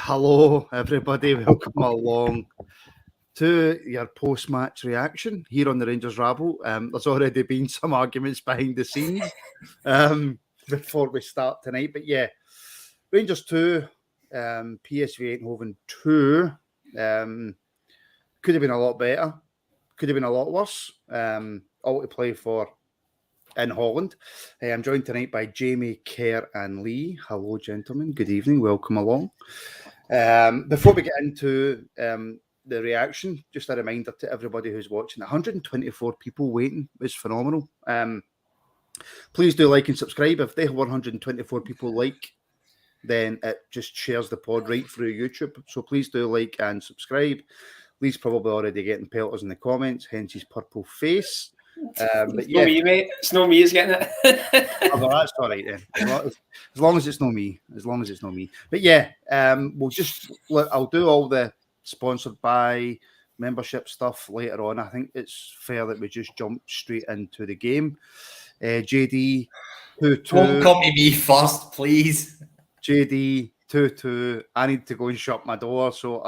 Hello, everybody. Welcome along to your post-match reaction here on the Rangers Rabble. There's already been some arguments behind the scenes before we start tonight. But yeah, Rangers 2, PSV Eindhoven 2. Could have been a lot better. Could have been a lot worse. All to play for in Holland. I'm joined tonight by Jamie, Kerr and Lee. Hello, gentlemen. Good evening. Welcome along. Before we get into the reaction, just a reminder to everybody who's watching, 124 people waiting is phenomenal. Please do like and subscribe. If they have 124 people like, then it just shares the pod right through YouTube. So please do like and subscribe. Lee's probably already getting pelters in the comments, hence his purple face. But yeah, not me, mate. It's not me who's getting it. Oh, well, that's all right then. As long as it's not me. As long as it's not me. But yeah, I'll do all the sponsored by membership stuff later on. I think it's fair that we just jump straight into the game. JD 2-2. Don't come to me first, please. JD 2-2. I need to go and shut my door. So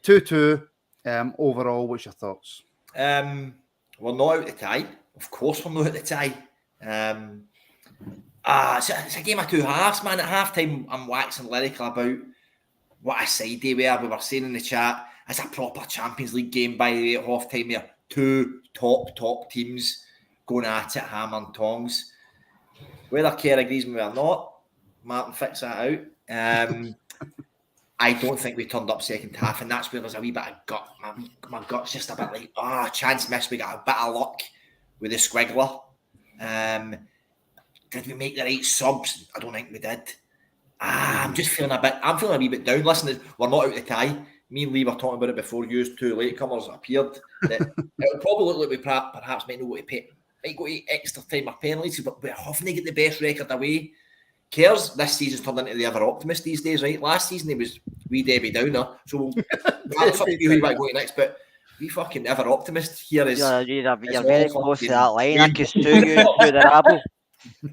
2-2. Overall, what's your thoughts? We're not out the tie. Of course we're not out the tie. It's a game of two halves, man. At half-time, I'm waxing lyrical about what a side they were. We were saying in the chat, it's a proper Champions League game, by the way, at half-time there. Two top teams going at it, hammer and tongs. Whether Kerr agrees with me or not, Martin, fix that out. I don't think we turned up second half, and that's where there's a wee bit of gut. My gut's just a bit like, chance missed. We got a bit of luck with the squiggler. Did we make the right subs? I don't think we did. I'm feeling a wee bit down. Listen, we're not out the tie. Me and Lee were talking about it before you two latecomers appeared. That it'll probably look like we perhaps might not go to pay, might go to extra time or penalties, but we're having to get the best record away. Cares this season's turned into the ever optimist these days, right? Last season he was wee Debbie Downer, so that's up to you who you want to go to next. But we fucking ever optimist here is. You're very close to that line. I could sue you to the rabble.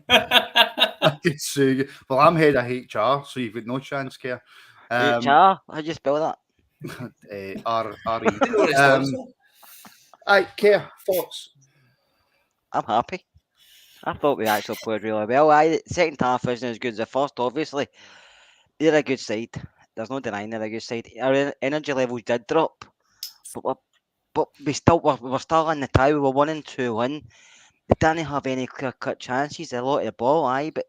I could sue you. Well, I'm head of HR, so you've got no chance, Kerr. HR? How do you spell that? R-E. Kerr, thoughts? I'm happy. I thought we actually played really well. Second half isn't as good as the first, obviously. They're a good side. There's no denying they're a good side. Our energy levels did drop, but we're still in the tie. We were 1-2-1. They didn't have any clear-cut chances. A lot of the ball, but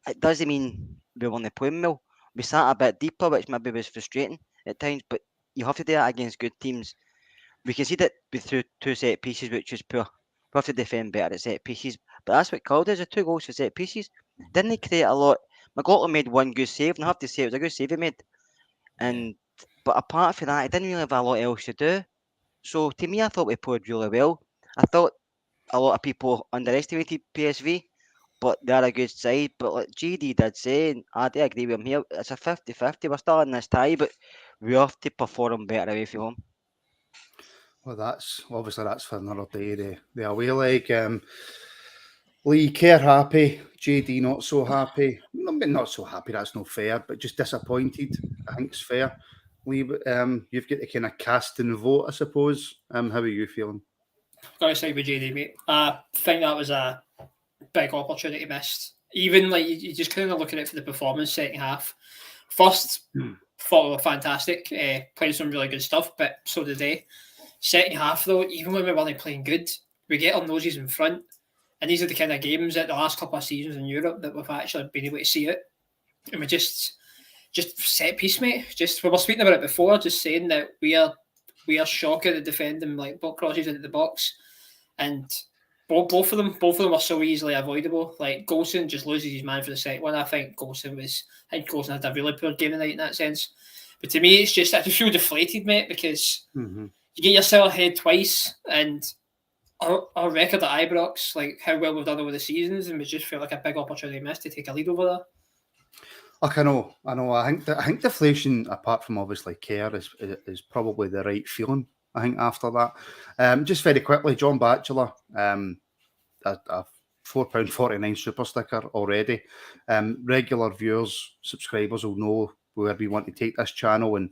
it doesn't mean we weren't playing well. We sat a bit deeper, which maybe was frustrating at times, but you have to do that against good teams. We can see that we threw two set pieces, which is poor. We have to defend better at set pieces. But that's what killed us, the 2 goals for set pieces. Didn't they create a lot? McLaughlin made one good save, and I have to say it was a good save he made. But apart from that, he didn't really have a lot else to do. So to me, I thought we played really well. I thought a lot of people underestimated PSV, but they're a good side. But like GD did say, and I do agree with him here, it's a 50-50. We're still in this tie, but we have to perform better away from home. Well, that's for another day. The away leg. Lee, Kerr happy, JD not so happy. Not so happy, that's not fair, but just disappointed. I think it's fair. Lee, you've got to kind of cast and vote, I suppose. How are you feeling? I've got to side with JD, mate. I think that was a big opportunity missed. Even like you just kind of look at it for the performance second half. First, thought we were fantastic, playing some really good stuff, but so did they. Second half, though, even when we weren't playing good, we get our noses in front. And these are the kind of games that the last couple of seasons in Europe that we've actually been able to see it. And we just set piece, mate. We were speaking about it before, just saying that we are shocking at defending like ball crosses into the box. And both of them are so easily avoidable. Like Golson just loses his man for the second one. I think Golson had a really poor game tonight in that sense. But to me, it's just I just feel deflated, mate, because you get yourself ahead twice and our record at Ibrox, like how well we've done over the seasons, and we just feel like a big opportunity missed to take a lead over there. I know. I think deflation, apart from obviously Kerr, is probably the right feeling. I think after that, just very quickly, John Batchelor, a £4.49 super sticker already. Regular viewers, subscribers will know where we want to take this channel, and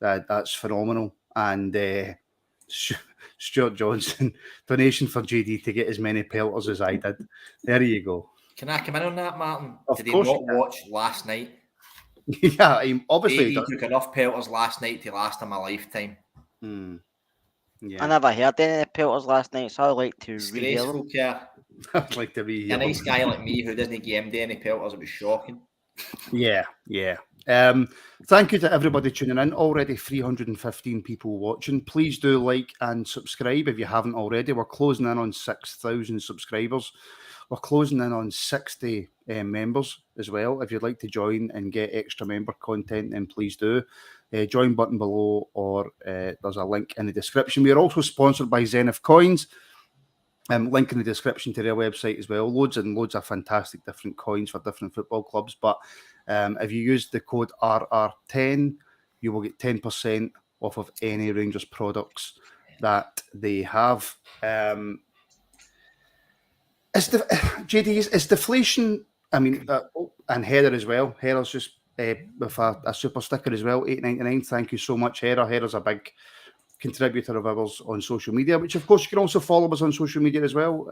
that's phenomenal. And Stuart Johnson, donation for JD to get as many pelters as I did. There you go. Can I come in on that, Martin? Of Did he course not you can. watch last night? Yeah, obviously. JD took enough pelters last night to last him a lifetime. Yeah. I never heard any of the pelters last night, so I'd like to rehear them. Disgraceful, Kerr. I'd like to A rehear nice them. guy like me who doesn't give him any pelters, it was shocking. Yeah. Thank you to everybody tuning in. Already 315 people watching. Please do like and subscribe if you haven't already. We're closing in on 6,000 subscribers. We're closing in on 60 members as well. If you'd like to join and get extra member content, then please do. Join button below, or there's a link in the description. We are also sponsored by Zenith Coins. Link in the description to their website as well. Loads and loads of fantastic different coins for different football clubs. But if you use the code RR10, you will get 10% off of any Rangers products that they have. Is deflation? I mean, and Heather as well. Heather's just with a super sticker as well, $8.99. Thank you so much, Heather. Heather's a big contributor of ours on social media, which of course you can also follow us on social media as well.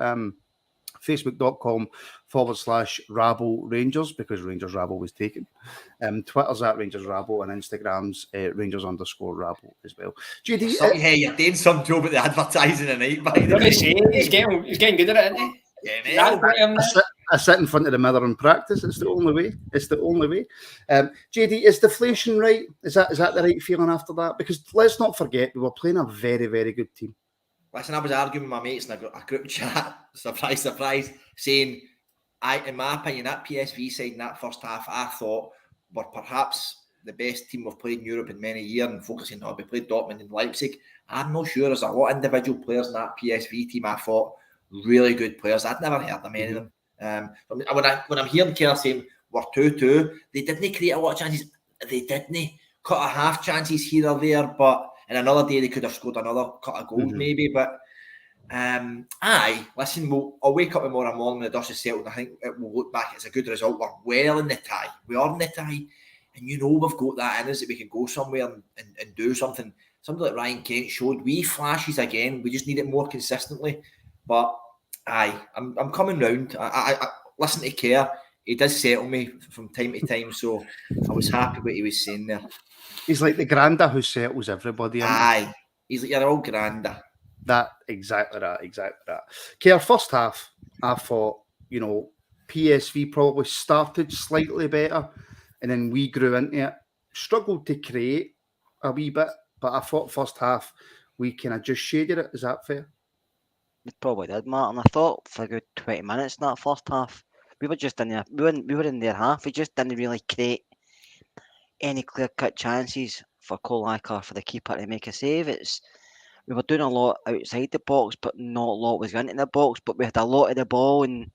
Facebook.com/Rabble Rangers, because Rangers Rabble was taken. Twitter's at Rangers Rabble, and Instagram's Rangers_Rabble as well. JD, Hey, you're doing some job at the advertising tonight, by the What way. he's getting good at it, isn't he? Yeah, I sit in front of the mirror and practice. It's the only way. JD, is deflation right? Is that the right feeling after that? Because let's not forget, we were playing a very, very good team. Listen, I was arguing with my mates in a group chat, surprise, saying, in my opinion, that PSV side in that first half, I thought were perhaps the best team we've played in Europe in many years, and focusing on we played Dortmund and Leipzig. I'm not sure there's a lot of individual players in that PSV team I thought really good players. I'd never heard of many of them. When I'm hearing Kerr saying we're 2-2, they didn't create a lot of chances. They didn't cut a half chances here or there, but in another day they could have scored another cut of goals maybe. But listen, I'll wake up tomorrow morning and the dust is settled. I think it will look back. It's a good result. We're well in the tie. We are in the tie, and we've got that in us that we can go somewhere and do something. Something like Ryan Kent showed. We flashes again. We just need it more consistently. But I'm coming round. I listen to Kerr. He does settle me from time to time, so I was happy what he was saying there. He's like the granda who settles everybody. He's like your old granda. Exactly that. Kerr, first half, I thought, PSV probably started slightly better, and then we grew into it. Struggled to create a wee bit, but I thought first half we kind of just shaded it. Is that fair? We probably did, Martin. I thought for a good 20 minutes in that first half, we were just in there. We were in their half. We just didn't really create any clear-cut chances for Cholak or for the keeper to make a save. We were doing a lot outside the box, but not a lot was into the box. But we had a lot of the ball, and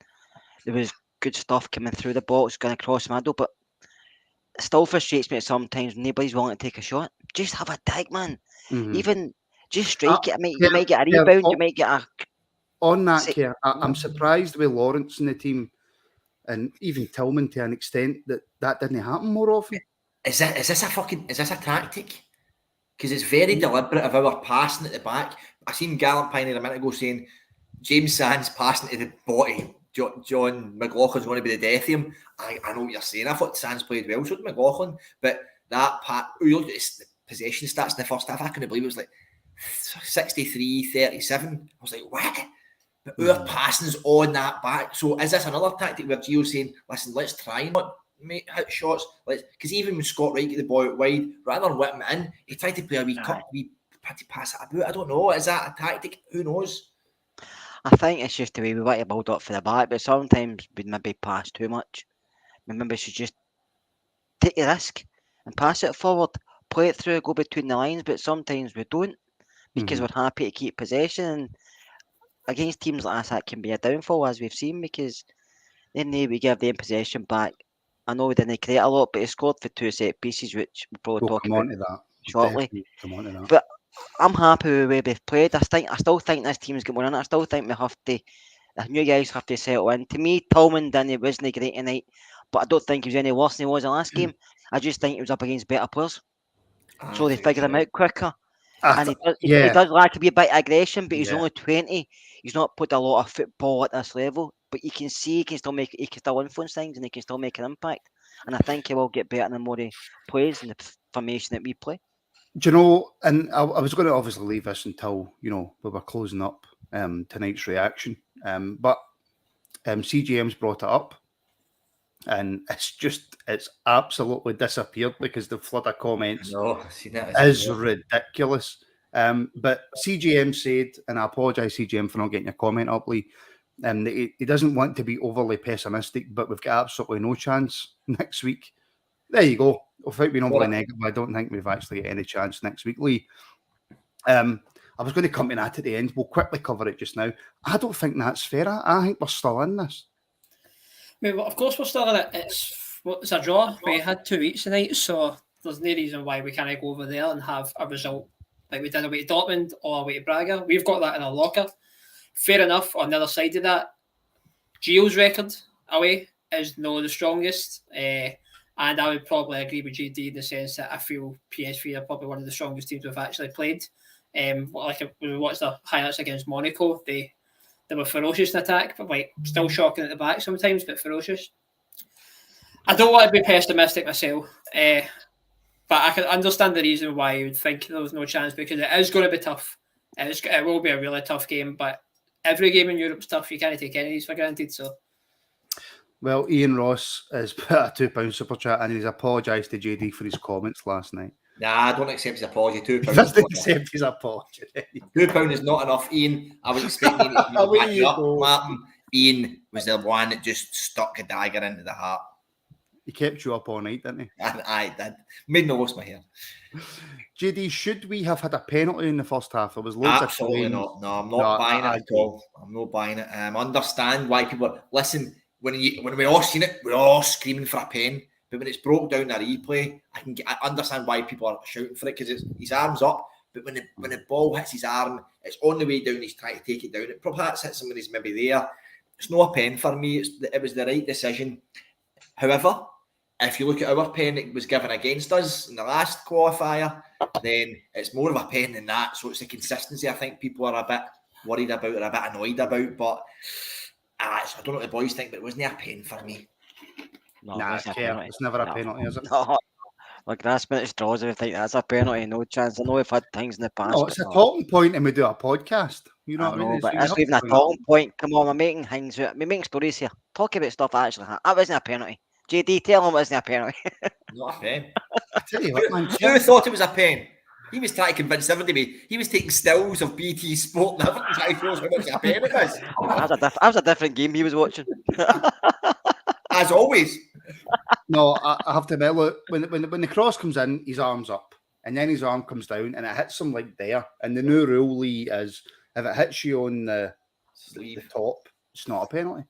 there was good stuff coming through the box, going across the middle. But it still frustrates me sometimes when nobody's willing to take a shot. Just have a dig, man. Even just strike it. You might get a rebound. You might get a... On that, Kerr, I'm surprised with Lawrence in the team, and even Tillman to an extent, that didn't happen more often. Is this a tactic? Because it's very deliberate of our passing at the back. I seen Gallup-Pine a minute ago saying James Sands passing to the body. John McLaughlin's going to be the death of him. I know what you're saying. I thought Sands played well, so did McLaughlin. But that part, you look at the possession stats in the first half, I couldn't believe it was like 63-37. I was like, what? But our passing's on that back. So is this another tactic where Gio's saying, listen, let's try and not hit shots? Because even when Scott Wright get the ball out wide, rather than whip him in, he tried to play a wee cut, pass it about. I don't know. Is that a tactic? Who knows? I think it's just the way we want to build up for the back, but sometimes we maybe pass too much. Maybe we should just take the risk and pass it forward, play it through, go between the lines, but sometimes we don't because we're happy to keep possession. And against teams like us, that can be a downfall, as we've seen, because then we give them possession back. I know we didn't create a lot, but he scored for 2 set pieces, which we'll probably talk about that shortly. Come on to that. But I'm happy with the way we've played. I still think this team's got more in it. I still think the new guys have to settle in. To me, Tillman wasn't great tonight. but I don't think he was any worse than he was in the last game. I just think he was up against better players, so they figured him out quicker. And he does lack a wee bit of aggression, but he's only 20. He's not put a lot of football at this level, but you can see he can still influence things, and he can still make an impact. And I think he will get better the more he plays in the formation that we play. Do you know? And I was going to obviously leave this until we were closing up tonight's reaction. But CGM's brought it up, and it's absolutely disappeared because the flood of comments is ridiculous. But CGM said, and I apologise, CGM, for not getting your comment up, Lee. He doesn't want to be overly pessimistic, but we've got absolutely no chance next week. There you go. Without being overly negative, I don't think we've actually got any chance next week, Lee. I was going to come to that at the end. We'll quickly cover it just now. I don't think that's fair. I think we're still in this. I mean, of course we're still in it. It's a draw. We had 2 weeks tonight, so there's no reason why we can't go over there and have a result like we did away to Dortmund or away to Braga. We've got that in our locker. Fair enough. On the other side of that, Gio's record away is not the strongest. And I would probably agree with JD in the sense that I feel PSV are probably one of the strongest teams we've actually played. Like we watched the highlights against Monaco, they were ferocious in attack, but still shocking at the back sometimes, but ferocious. I don't want to be pessimistic myself, but I can understand the reason why you would think there was no chance, because it is going to be tough. It will be a really tough game, but every game in Europe's tough. You can't take any of these for granted, so. Well, Ian Ross has put a £2 super chat and he's apologised to JD for his comments last night. Nah, I don't accept his apology. £2. He doesn't accept his apology. £2 is not enough, Ian. I was expecting you to back you up, Martin. Ian was the one that just stuck a dagger into the heart. He kept you up all night, didn't he? I did. Made me lose my hair. JD, should we have had a penalty in the first half? There was loads Absolutely of not. No, I'm not buying it at all. I'm not buying it. Understand why people listen. When we all seen it, we're all screaming for a pen. But when it's broke down a replay, I understand why people are shouting for it, because his arm's up. But when the ball hits his arm, it's on the way down. He's trying to take it down. It perhaps hits him when he's maybe there. It's not a pen for me. It was the right decision. However, if you look at our pen that was given against us in the last qualifier, then it's more of a pen than that. So it's the consistency I think people are a bit worried about or a bit annoyed about. But I don't know what the boys think, but it wasn't a pen for me. No, it's never a penalty, is it? No. Like last minute draws, I think that's a penalty, no chance. I know we've had things in the past. No, it's a talking point and we do a podcast. You know what I mean? But that's even a talking point. Come on, we're making things. We're making stories here. Talk about stuff actually. That wasn't a penalty. JD, tell him it wasn't a penalty. Not a pen. I tell you what, man. Who thought it was a pen? He was trying to convince everybody. He was taking stills of BT Sport and everything, trying to show us how much a pen it was. That was a different game he was watching. As always. No, I have to admit, look, when the cross comes in, his arm's up, and then his arm comes down, and it hits him like there. And the new rule, Lee, is if it hits you on the top, it's not a penalty.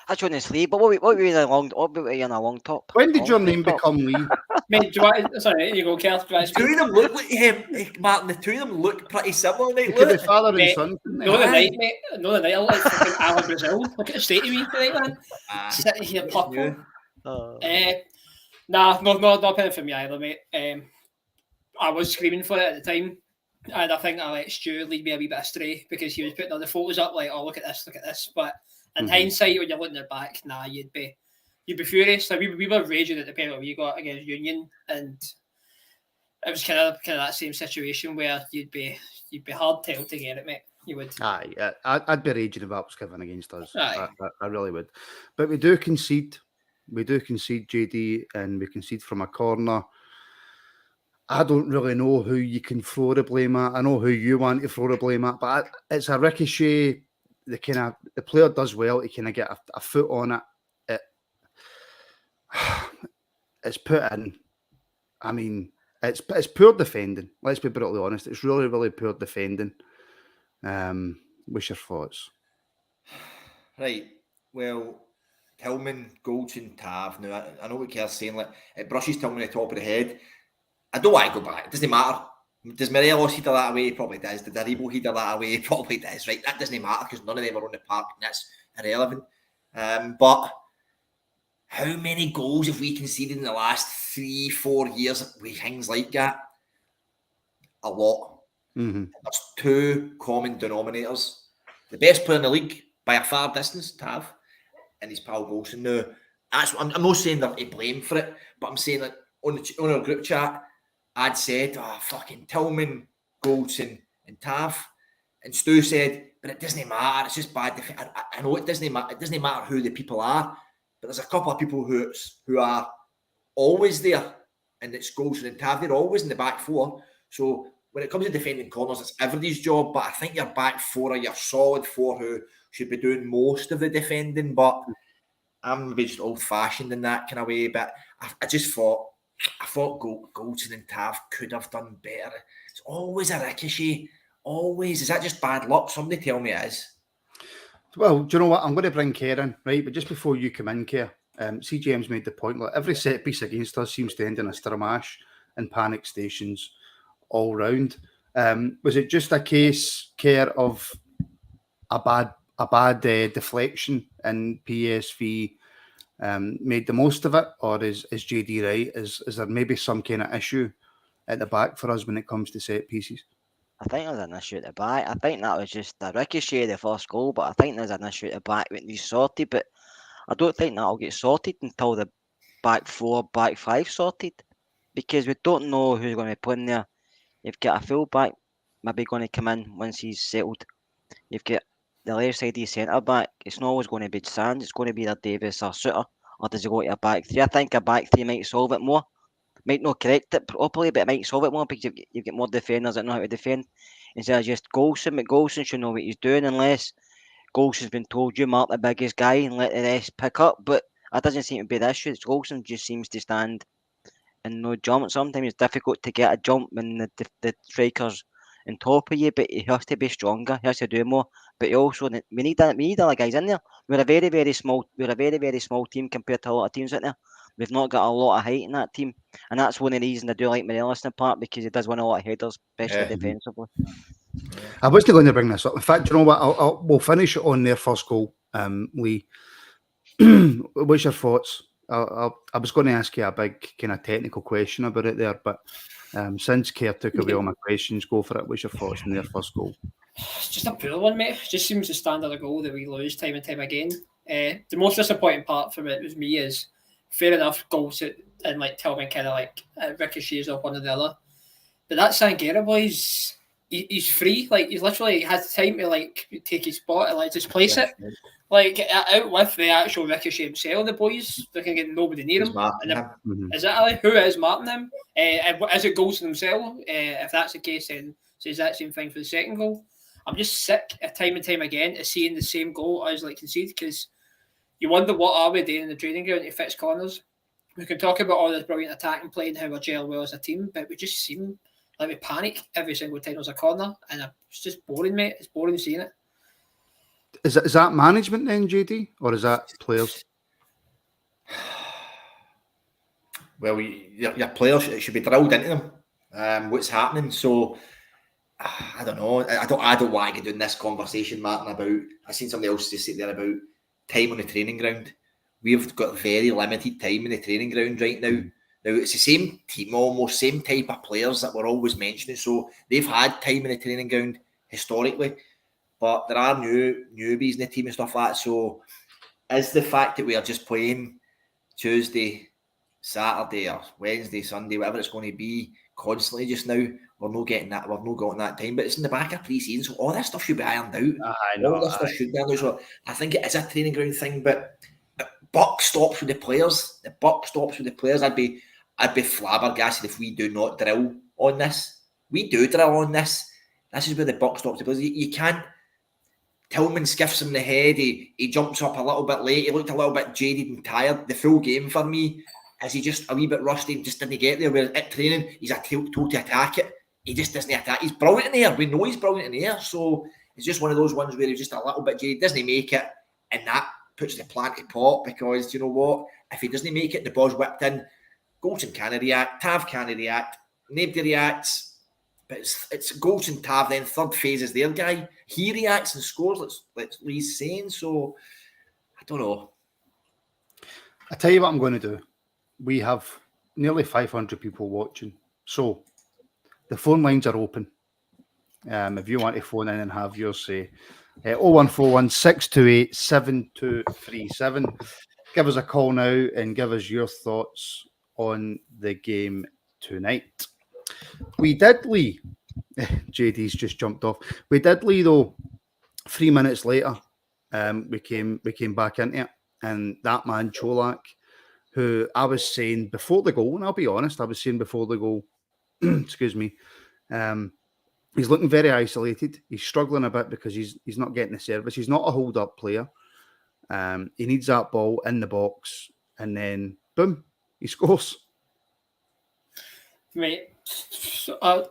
That's on the sleeve, but what were you in a long top? When did your name become Lee? Mate, do you want? Sorry, here you go, Kev. The two of them look like him, Martin. The two of them look pretty similar. They could be look. father and son. No, the night, mate. No, the night. I look like fucking Alan Brazil. Look at the state of me tonight, man. Sitting here, purple. Nah, not penalty for me either, mate. I was screaming for it at the time, and I think I let Stu lead me a wee bit astray because he was putting all the photos up like, "Oh, look at this." But in hindsight, when you're looking at back, nah, you'd be furious. Like we were raging at the penalty we got against Union, and it was kind of that same situation where you'd be hard tailed to get it, mate. You would. Aye, I'd be raging if that was given against us. Aye. I really would. But we do concede. We do concede, JD, and we concede from a corner. I don't really know who you can throw the blame at. I know who you want to throw the blame at, but it's a ricochet. The player does well. He kind of get a foot on it. It's put in. I mean, it's poor defending. Let's be brutally honest. It's really, really poor defending. What's your thoughts? Right. Well, Tillman, Goldson, Tav. Now, I know what Kerr's saying. Like, it brushes Tillman at the top of the head. I don't want to go back. It doesn't matter. Does Morelos header that away? He probably does. Did Aribo header that away? He probably does. Right? That doesn't matter because none of them are on the park and that's irrelevant. But How many goals have we conceded in the last 3-4 years with things like that? A lot. Mm-hmm. There's two common denominators. The best player in the league by a far distance, Tav, and his pal Golson. Now, I'm not saying they're to blame for it, but I'm saying that on our group chat, I'd said, fucking Tillman, Golson, and Tav. And Stu said, but it doesn't matter, it's just bad. I know it doesn't matter who the people are, but there's a couple of people who are always there, and it's Golson and Tav. They're always in the back four. So when it comes to defending corners, it's everybody's job, but I think your back four are your solid four who should be doing most of the defending, but I'm maybe just old-fashioned in that kind of way, but I just thought Golson and Tav could have done better. It's always a ricochet. Always. Is that just bad luck? Somebody tell me it is. Well, do you know what? I'm going to bring Kerr in, right? But just before you come in, Kerr, CGM's made the point, like every set piece against us seems to end in a stramash and panic stations all round. Was it just a case, Kerr, of a bad deflection and PSV made the most of it, or is JD right? Is there maybe some kind of issue at the back for us when it comes to set pieces? I think there was an issue at the back. I think that was just a ricochet of the first goal, but I think there's an issue at the back that needs sorted. But I don't think that'll get sorted until the back four, back five sorted, because we don't know who's going to be playing there. You've got a full back maybe going to come in once he's settled. You've got the left side of his centre back. It's not always going to be Sands. It's going to be either Davis or Suter, or does he go to a back three? I think a back three might solve it more. Might not correct it properly, but it might solve it more because you've got more defenders that know how to defend instead of just Golson. But Golson should know what he's doing, unless Golson's been told, you mark the biggest guy and let the rest pick up. But that doesn't seem to be the issue. Golson just seems to stand and no jump. Sometimes it's difficult to get a jump when the striker's on top of you, but he has to be stronger. He has to do more. But he also we need other guys in there. We're a very small team compared to a lot of teams out there. We've not got a lot of height in that team, and that's one of the reasons I do like Morelos in the part, because he does win a lot of headers, especially defensively. I wasn't going to bring this up. In fact, you know what? We'll finish it on their first goal. Lee, what's your thoughts? I was going to ask you a big kind of technical question about it there, but since Kerr took away all my questions, go for it. What's your thoughts on their first goal? It's just a poor one, mate. It just seems the standard of goal that we lose time and time again. The most disappointing part from it was me is, fair enough, goals and like Tillman kind of like ricochets off one or the other. But that Sanguera boy's he's free. Like he's literally has time to like take his spot and like just place it. Like out with the actual ricochet himself, the boys they can get nobody near him. Exactly, who is marking him? Is it Golson himself? If that's the case, then it's that same thing for the second goal. I'm just sick of time and time again of seeing the same goal as like concede, because you wonder what are we doing in the training ground to fix corners. We can talk about all this brilliant attacking play and how we gel well as a team, but we just seem like we panic every single time there's a corner, and it's just boring, mate. It's boring seeing it. Is that management then, JD, or is that players? Well, your players, it should be drilled into them what's happening. So I don't know. I don't want to get doing this conversation, Martin, about. I seen somebody else just sit there about time on the training ground. We've got very limited time in the training ground right now. Now it's the same team, almost same type of players that we're always mentioning. So they've had time in the training ground historically, but there are newbies in the team and stuff like that. So is the fact that we are just playing Tuesday, Saturday, or Wednesday, Sunday, whatever it's going to be, constantly just now, we're not getting that. We've not gotten that time, but it's in the back of pre-season, so all this stuff should be ironed out. I know. All this stuff should be ironed out. So I think it is a training ground thing, but buck stops with the players. The buck stops with the players. I'd be flabbergasted if we do not drill on this. We do drill on this. This is where the buck stops with the players. You can't. Tillman skiffs him in the head. He jumps up a little bit late. He looked a little bit jaded and tired. The full game for me is he just a wee bit rusty and just didn't get there. Where at training, he's a tool to attack it. He just doesn't attack. He's brilliant in the air. We know he's brilliant in the air. So it's just one of those ones where he's just a little bit jaded, doesn't make it, and that puts the plant to pot, because you know what? If he doesn't make it, the ball's whipped in. Golson can't react. Tav can't react. Nobody reacts. But it's Golson, Tav, then third phase is their guy. He reacts and scores, like Lee's saying. So I don't know. I tell you what I'm going to do. We have nearly 500 people watching, so the phone lines are open. If you want to phone in and have your say, 0141 628 7237. Give us a call now and give us your thoughts on the game tonight. We did, Lee. JD's just jumped off. We did, Lee, though. 3 minutes later, we came back into it, and that man Cholak, who I was saying before the goal, and I'll be honest, I was saying before the goal, excuse me, he's looking very isolated. He's struggling a bit because he's not getting the service. He's not a hold-up player. He needs that ball in the box, and then boom, he scores. Mate,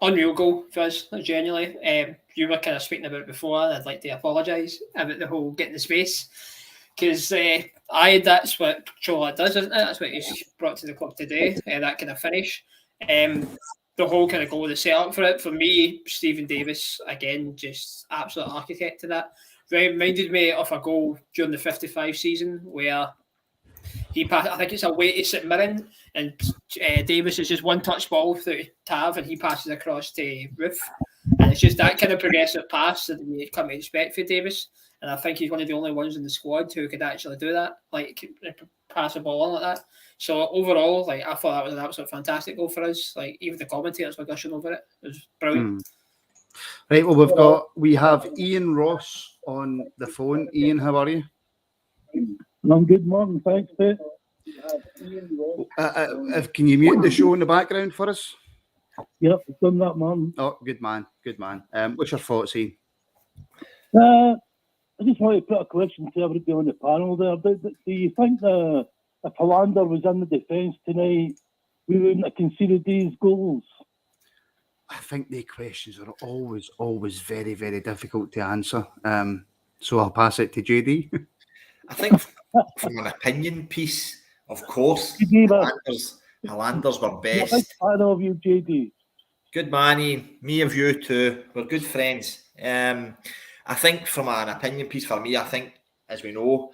unreal goal for us, genuinely. You were kind of speaking about it before, and I'd like to apologise about the whole getting the space. Because that's what Cholak does, isn't it? That's what he's brought to the club today, that kind of finish. The whole kind of goal, the setup for it, for me, Stephen Davis, again, just absolute architect to that. Very reminded me of a goal during the 55 season where he passed, I think it's away to St Mirren, and Davis is just one touch ball through Tav, and he passes across to Roof. And it's just that kind of progressive pass that you come to expect for Davis. And I think he's one of the only ones in the squad who could actually do that, like pass a ball on like that. So overall, like I thought that was an absolute fantastic goal for us. Like even the commentators were gushing over it. It was brilliant. Right, well we have Ian Ross on the phone. Ian, how are you? I'm good morning, thanks, mate. Can you mute the show in the background for us? Yep, done that, man. Oh, good man. What's your thoughts, Ian? I just want to put a question to everybody on the panel there. Do you think that if Hollander was in the defence tonight, we wouldn't have conceded these goals? I think the questions are always very, very difficult to answer. So I'll pass it to JD. I think from an opinion piece, of course, Hollanders were best. I'm a big fan of you, JD. Good man, Ian. Me of you too. We're good friends. I think from an opinion piece for me, I think, as we know,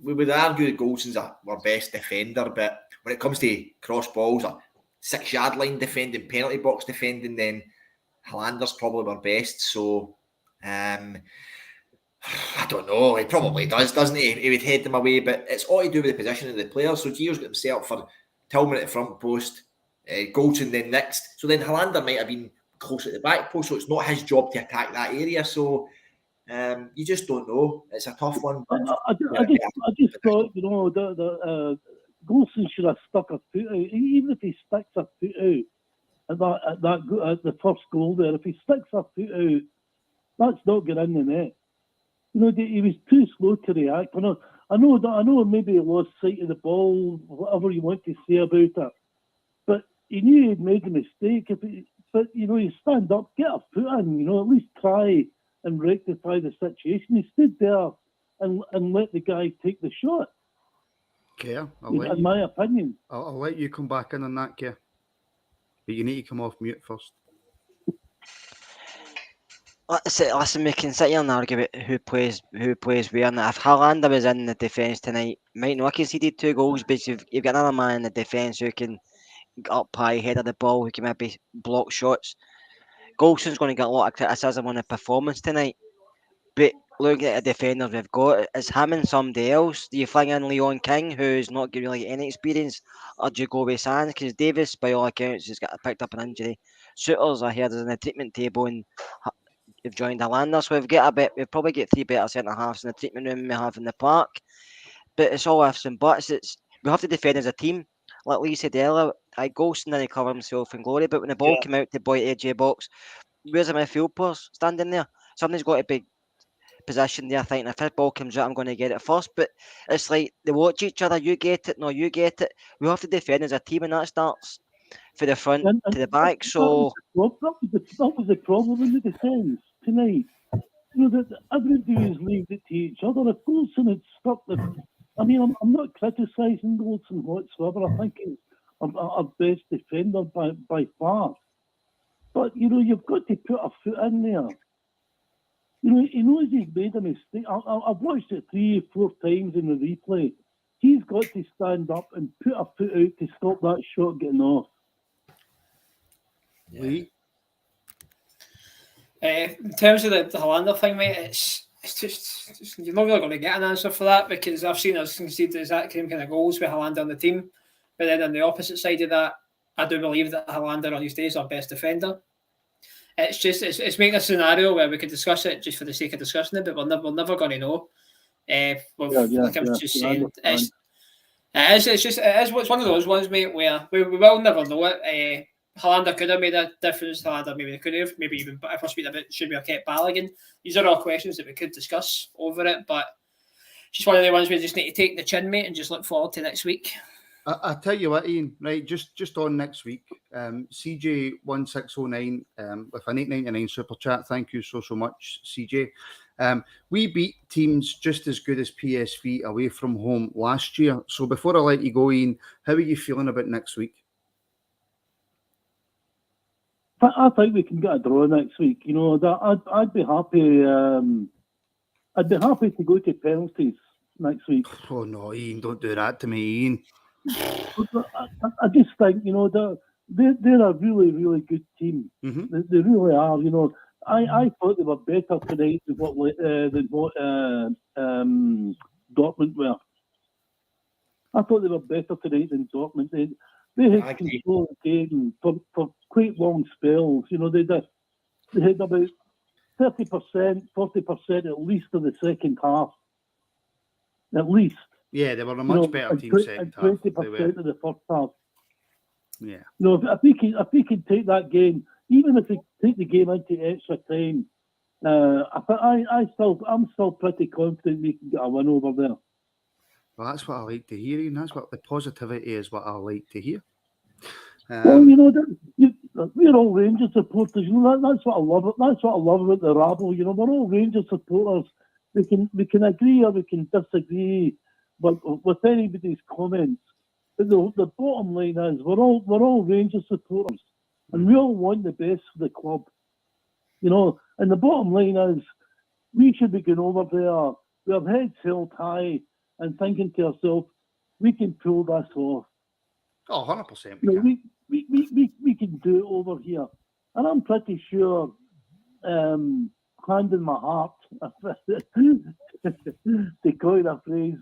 we would argue that Goldson's our best defender, but when it comes to cross balls or 6-yard line defending, penalty box defending, then Hollander's probably our best. So, I don't know. He probably does, doesn't he? He would head them away, but it's all to do with the position of the players. So Gers got himself for Tillman at the front post, Goldson then next. So then Hollander might have been close at the back post, so it's not his job to attack that area. So you just don't know. It's a tough one. I just thought, you know, the Goldson should have stuck a foot out. Even if he sticks a foot out at the first goal there, if he sticks a foot out, that's not getting in the net. You know, he was too slow to react. I know maybe he lost sight of the ball, whatever you want to say about it, but he knew he'd made a mistake. But, you know, you stand up, get a foot in, you know, at least try and rectify the situation. He stood there and let the guy take the shot. Okay, in my opinion. I'll let you come back in on that, Keir. But you need to come off mute first. Listen, we can sit here and argue about who plays where. And if Hollander was in the defence tonight, might not have conceded 2 goals, but you've got another man in the defence who can get up high, head of the ball, who can maybe block shots. Goldson's going to get a lot of criticism on the performance tonight. But looking at the defenders we've got, it's him and somebody else. Do you fling in Leon King, who's not really got any experience, or do you go with Sands? Because Davis, by all accounts, has got picked up an injury. Souters, I heard, is in the treatment table and you've joined Hollander, so we've probably got 3 better centre halves in the treatment room we have in the park. But it's all ifs and buts. We have to defend as a team. Like Lee said earlier, Goldson didn't cover himself in glory, but when the ball came out to boy AJ box, where's the midfield players standing there? Somebody's got to be positioned there thinking if his ball comes out, I'm going to get it first. But it's like they watch each other. You get it, no, you get it. We have to defend as a team, and that starts for the front to the back. So that was the problem in the defence tonight. You know, that everybody was leaving it to each other. If Goldson had stuck I mean, I'm not criticising Goldson whatsoever. I think he's our best defender by far. But, you know, you've got to put a foot in there. You know, he knows he's made a mistake. I've watched it 3 or 4 times in the replay. he's got to stand up and put a foot out to stop that shot getting off. Lee? In terms of the Hollander thing, mate, it's just you're not really going to get an answer for that, because I've seen us concede the exact same kind of goals with Hollander on the team, but then on the opposite side of that, I do believe that Hollander on his day is our best defender. It's making a scenario where we could discuss it just for the sake of discussing it, but we're never going to know. Like I was just saying, it's one of those ones, mate, where we will never know it. Hollander could have made a difference. Hollander maybe could have, maybe even if we're speaking about should we have kept Balogun. These are all questions that we could discuss over it, but it's just one of the ones we just need to take the chin, mate, and just look forward to next week. I tell you what, Ian, right, just on next week, CJ1609 with an $8.99 super chat. Thank you so much, CJ. We beat teams just as good as PSV away from home last year. So before I let you go, Ian, how are you feeling about next week? I think we can get a draw next week. You know, that I'd be happy. I'd be happy to go to penalties next week. Oh no, Ian, don't do that to me, Ian. I just think, you know, they're a really, really good team. Mm-hmm. They really are. You know, I thought they were better tonight than what Dortmund were. I thought they were better tonight than Dortmund. They had control of the game for quite long spells. You know, they had about 30%, 40% at least of the second half. At least. Yeah, they were a much better team second half. 20% of the first half. Yeah. You know, if we can take that game, even if we take the game into extra time, I'm still pretty confident we can get a win over there. Well, that's what I like to hear, Ian. That's what the positivity is. What I like to hear. Well, you know, we're all Rangers supporters. You know, that's what I love. That's what I love about the rabble. You know, we're all Rangers supporters. We can agree or we can disagree, but with anybody's comments. But the bottom line is we're all Rangers supporters, and we all want the best for the club. You know, and the bottom line is we should be going over there with our heads held high and thinking to ourselves, we can pull this off. Oh, 100%. We can do it over here. And I'm pretty sure, hand in my heart, to coin a phrase,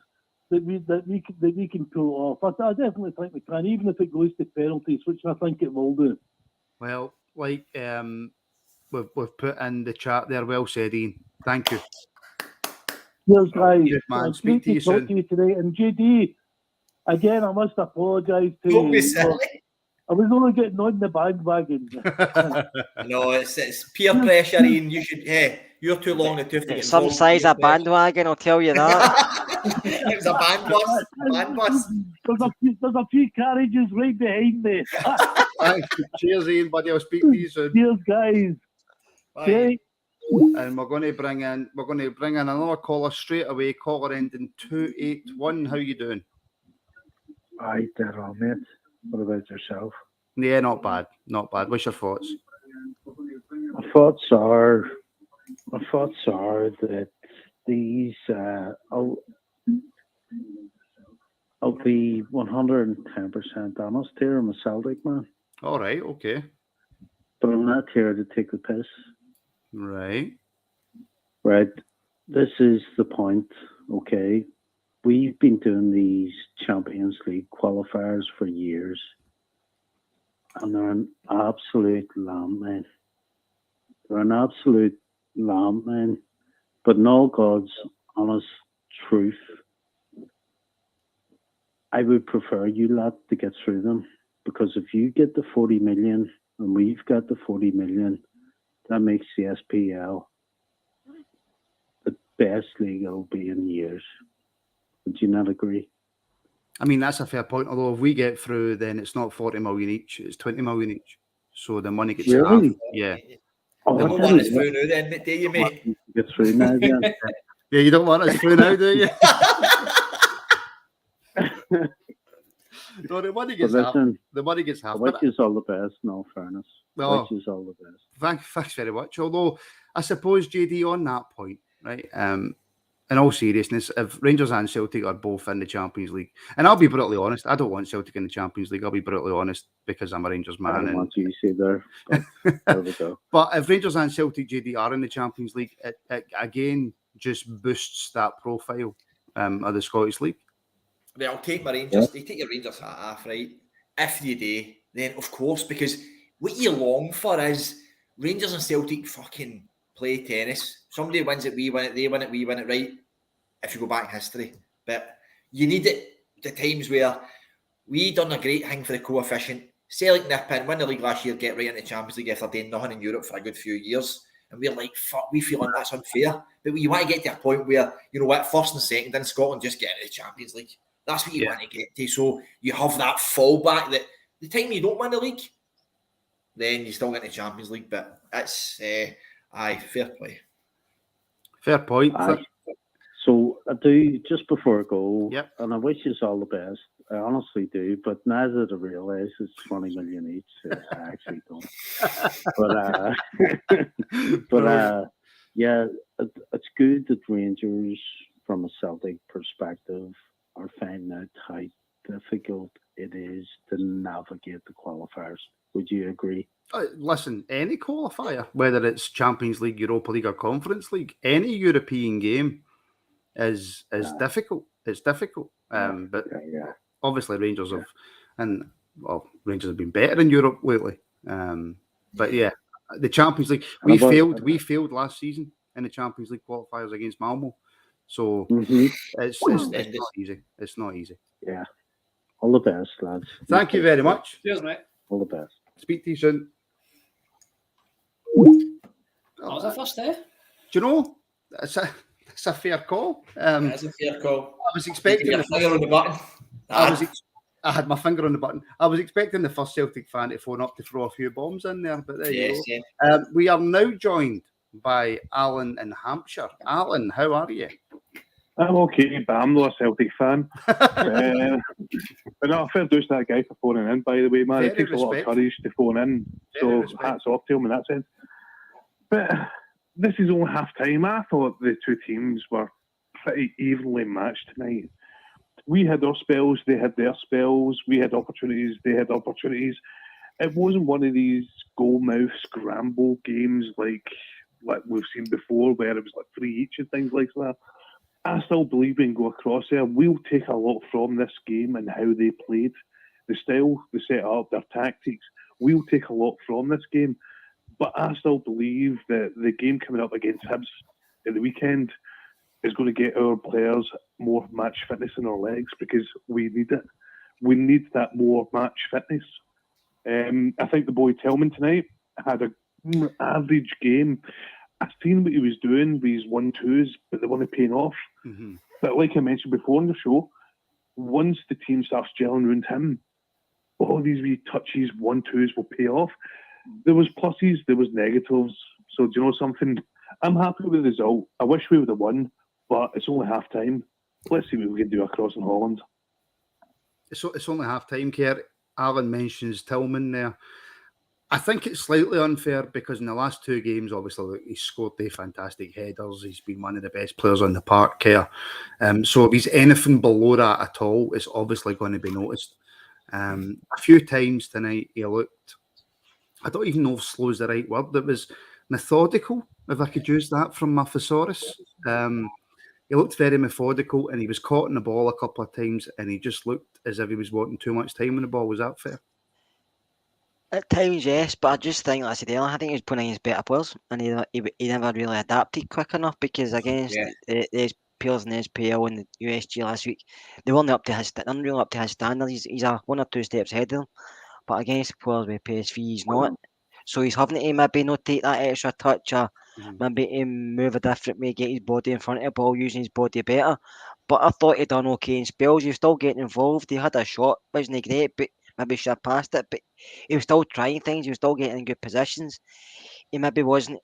that we can pull it off. I definitely think we can, even if it goes to penalties, which I think it will do. Well, like we've put in the chat there, well said, Ian. Thank you. Yes, guys. Good man. It's Speak great to you soon. talk to you today. And JD, again, I must apologise to Don't be you. silly. I was only getting on the bandwagon. No, it's peer pressure, Ian. You should. Hey, you're too long in the tooth to get Some involved size in of bandwagon, I'll tell you that. It was a band bus. Band bus. There's a few carriages right behind me. Thanks. Cheers, Ian, buddy. I'll speak to you soon. Cheers, guys. Bye. Okay. And we're going to bring in another caller straight away. Caller ending 281. How you doing? Aye, dead on, mate. What about yourself? Yeah, not bad. Not bad. What's your thoughts? My thoughts are that these I'll be 110% honest here. I'm a Celtic man. All right. Okay. But I'm not here to take the piss. Right. Right. This is the point, okay? We've been doing these Champions League qualifiers for years, and they're an absolute lamb, They're an absolute lamb, but in all God's honest truth, I would prefer you lot to get through them, because if you get the 40 million and we've got the 40 million, that makes the SPL the best league it'll be in years. Would you not agree? I mean, that's a fair point. Although if we get through, then it's not 40 million each; it's 20 million each. So the money gets Really? half. Yeah. Oh, The one is through now, then, do you, mate? Get through now, then. Yeah, you don't want us through now, do you? No, the money gets half. Listen, The money gets half. I wish you all the best, in all fairness. Oh. Wish you all the best. Thanks very much. Although I suppose JD on that point, right? in all seriousness, if Rangers and Celtic are both in the Champions League, and I'll be brutally honest, I don't want Celtic in the Champions League. I'll be brutally honest because I'm a Rangers I man. don't want you to say there. But there we go. But if Rangers and Celtic JD are in the Champions League, it again just boosts that profile of the Scottish League. Well, I'll take my Rangers. You take your Rangers hat off, right? If you do, then of course, because what you long for is Rangers and Celtic fucking play tennis. Somebody wins it, we win it, they win it, we win it, right? If you go back in history. But you need it the times where we done a great thing for the coefficient. Celtic nip in, win the league last year, get right into the Champions League after doing nothing in Europe for a good few years. And we're like, fuck, we feel like that's unfair. But you want to get to a point where, you know what, first and second in Scotland just get into the Champions League. That's what you want to get to. So you have that fallback that the time you don't win the league, then you still get in the Champions League. But it's, fair play. Fair point. So I do, just before I go, Yep. and I wish you all the best. I honestly do, but now that I realise it's 20 million each, I actually don't. But yeah, it's good that Rangers, from a Celtic perspective, are finding out how difficult it is to navigate the qualifiers. Would you agree? Listen, any qualifier, whether it's Champions League, Europa League, or Conference League, any European game is difficult. It's difficult. But obviously Rangers have, and Rangers have been better in Europe lately. But yeah, the Champions League, we failed last season in the Champions League qualifiers against Malmo. So it's not easy. It's not easy. Yeah. All the best, lads. Thank you very much. Cheers, mate. All the best. Speak to you soon. That was our first day. Do you know? It's a fair call. That's a fair call. I was expecting your finger on the button. I had my finger on the button. I was expecting the first Celtic fan to phone up to throw a few bombs in there, but there you go. We are now joined by Alan in Hampshire. Alan, how are you? I'm okay, but I'm not a Celtic fan. But no, fair dues to that guy for phoning in, by the way, man. It takes a lot of courage to phone in, so hats off to him in that sense. But this is only half time. I thought the two teams were pretty evenly matched tonight. We had our spells, they had their spells. We had opportunities, they had opportunities. It wasn't one of these goal-mouth scramble games like we've seen before, where it was like 3 each and things like that. I still believe we can go across there. We'll take a lot from this game and how they played, the style, the setup, their tactics. We'll take a lot from this game. But I still believe that the game coming up against Hibs at the weekend is going to get our players more match fitness in our legs, because we need it. We need that more match fitness. I think the boy Tillman tonight had an average game. I've seen what he was doing with his 1-2s, but they weren't paying off. Mm-hmm. But like I mentioned before on the show, once the team starts gelling around him, all these wee touches, 1-2s will pay off. There was pluses, there was negatives. So do you know something? I'm happy with the result. I wish we would have won, but it's only half time. Let's see what we can do across in Holland. It's only half time, Kerr. Alan mentions Tillman there. I think it's slightly unfair because in the last 2 games, obviously, he's scored the fantastic headers. He's been one of the best players on the park, Kerr. So if he's anything below that at all, it's obviously going to be noticed. A few times tonight, he looked, I don't even know if slow is the right word, it was methodical, if I could use that from my thesaurus. He looked very methodical, and he was caught in the ball a couple of times, and he just looked as if he was wanting too much time on the ball. Was that fair? At times, yes, but I just think, like I said earlier, I think he was putting against better players, and he never really adapted quick enough, because against the players in the SPL and the USG last week, they weren't up to his standards. He's a 1 or 2 steps ahead of them, but against players with PSV, he's not. So he's having to maybe not take that extra touch, or maybe move a different way, get his body in front of the ball, using his body better. But I thought he'd done okay in spells. He was still getting involved. He had a shot, wasn't great, but maybe should have passed it. But he was still trying things. He was still getting in good positions. He maybe wasn't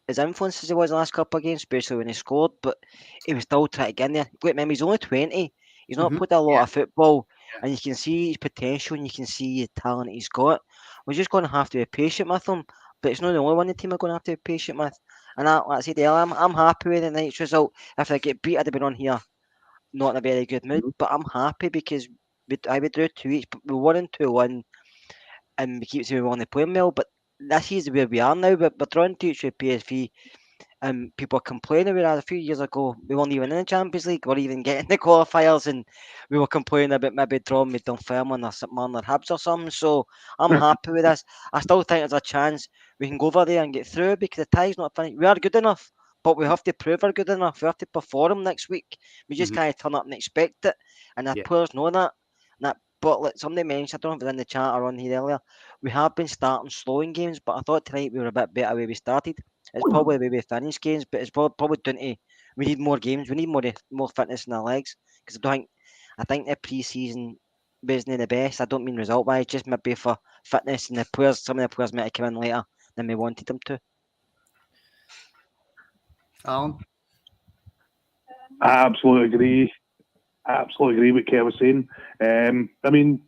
as influenced as he was the last couple of games, especially when he scored. But he was still trying to get in there. Remember, he's only 20. He's not played a lot of football, and you can see his potential and you can see the talent he's got. We're just going to have to be patient with him. but it's not the only one the team are going to have to be patient with. And like I said earlier, I'm happy with the night's result. If they get beat, I'd have been on here not in a very good mood, but I'm happy because I would do 2 each, but we won and 2-1, and we keep saying we want to play well, but this is where we are now. But we're drawing 2 each with PSV. People are complaining whereas a few years ago we weren't even in the Champions League or even getting the qualifiers, and we were complaining about maybe drawing with Dunfermline or St Mirren or Hibs or something. So I'm happy with this. I still think there's a chance we can go over there and get through because the tie's not finished. We are good enough, but we have to prove we're good enough. We have to perform next week. We just can't turn up and expect it, and the players know that. But like somebody mentioned, I don't know if it was in the chat or on here earlier, we have been starting slow in games, but I thought tonight we were a bit better where we started. It's probably the way we finish games, but it's probably down to we need more games. We need more fitness in our legs because I think the pre-season wasn't the best. I don't mean result-wise, just maybe for fitness and the players. Some of the players might have come in later than we wanted them to. Alan? I absolutely agree. With Kev was saying. I mean,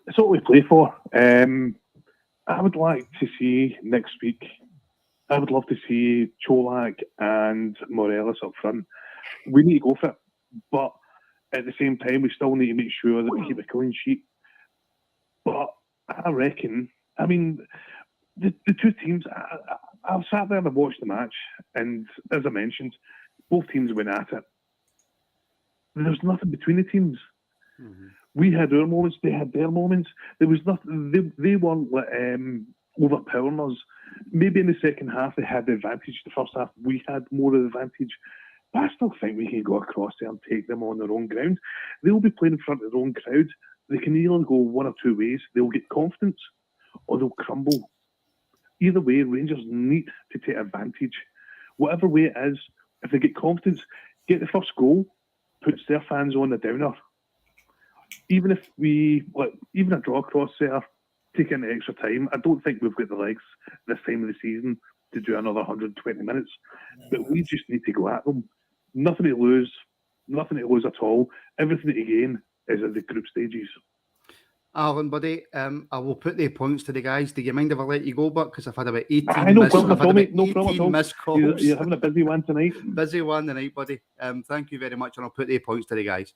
it's what we play for. I would like to see next week. I would love to see Cholak and Morelos up front. We need to go for it, but at the same time, we still need to make sure that we keep a clean sheet. But I reckon, I mean, the two teams. I've sat there and watched the match, and as I mentioned, both teams went at it. There's nothing between the teams. We had our moments, they had their moments. There was nothing. They weren't overpowering us. Maybe in the second half they had the advantage. The first half we had more of the advantage. But I still think we can go across there and take them on their own ground. They'll be playing in front of their own crowd. They can either go one or two ways. They'll get confidence or they'll crumble. Either way, Rangers need to take advantage. Whatever way it is, if they get confidence, get the first goal, puts their fans on the downer. Even if even a draw across there, take in extra time. I don't think we've got the legs this time of the season to do another 120 minutes. But we just need to go at them. Nothing to lose at all. Everything to gain is at the group stages. Alan, buddy, I will put the points to the guys. Do you mind if I let you go, Buck? Because I've had about 18 no problem at all. missed calls. You're having a busy one tonight. Busy one tonight, buddy. Thank you very much, and I'll put the points to the guys.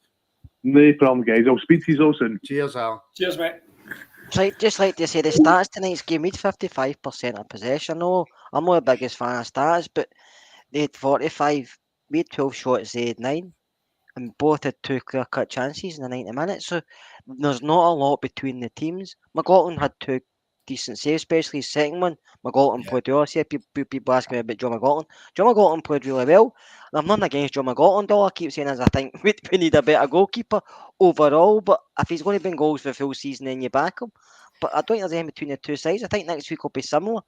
No problem, guys. I'll speak to you all soon. Cheers, Al. Cheers, mate. Just like to say, the stats tonight's game, we had 55% of possession. No, I'm not the biggest fan of stats, but they had 45. We had 12 shots, they had 9. And both had 2 clear-cut chances in the 90 minutes. So there's not a lot between the teams. McLaughlin had 2 decent saves, especially his second one. McLaughlin played well. I see people asking me about John McLaughlin. John McLaughlin played really well. I'm nothing against John McLaughlin, though. I keep saying as I think we need a better goalkeeper overall. But if he's going to bring goals for the full season, then you back him. But I don't think there's anything between the two sides. I think next week will be similar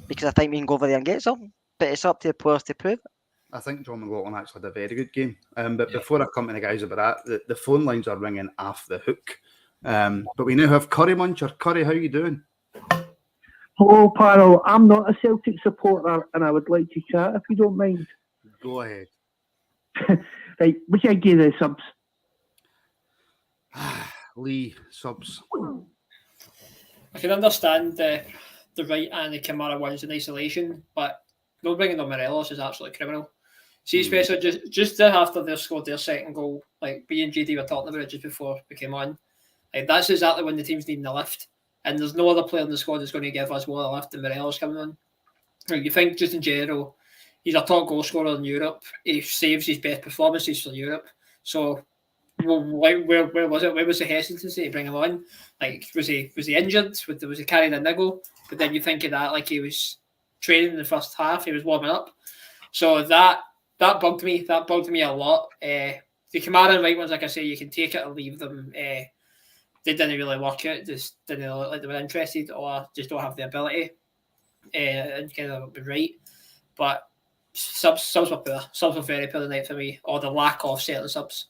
because I think we can go over there and get something. But it's up to the players to prove it. I think John McLaughlin actually had a very good game. But before I come to the guys about that, the phone lines are ringing off the hook. But we now have Curry Muncher. Curry, how you doing? Hello, Parrell. I'm not a Celtic supporter and I would like to chat if you don't mind. Go ahead. Right, which I give the subs? Lee, subs. I can understand the right and the Kamara ones in isolation, but not bringing on Morelos is absolutely criminal. See, especially just after they scored their second goal, like B and JD were talking about it just before we came on. Like that's exactly when the team's needing a lift, and there's no other player in the squad that's going to give us more of a lift than Morelos coming on. Like, you think just in general, he's a top goal scorer in Europe. He saves his best performances for Europe. So, where was it? Where was the hesitancy to bring him on? Like, was he injured? Was he carrying a niggle? But then you think of that like he was training in the first half. He was warming up. So that bugged me. That bugged me a lot. The Kamara and right ones, like I say, you can take it or leave them. They didn't really work it. Just didn't look like they were interested or just don't have the ability. And kind of been right. But subs were poor. Subs were very poor tonight for me. Or the lack of certain subs.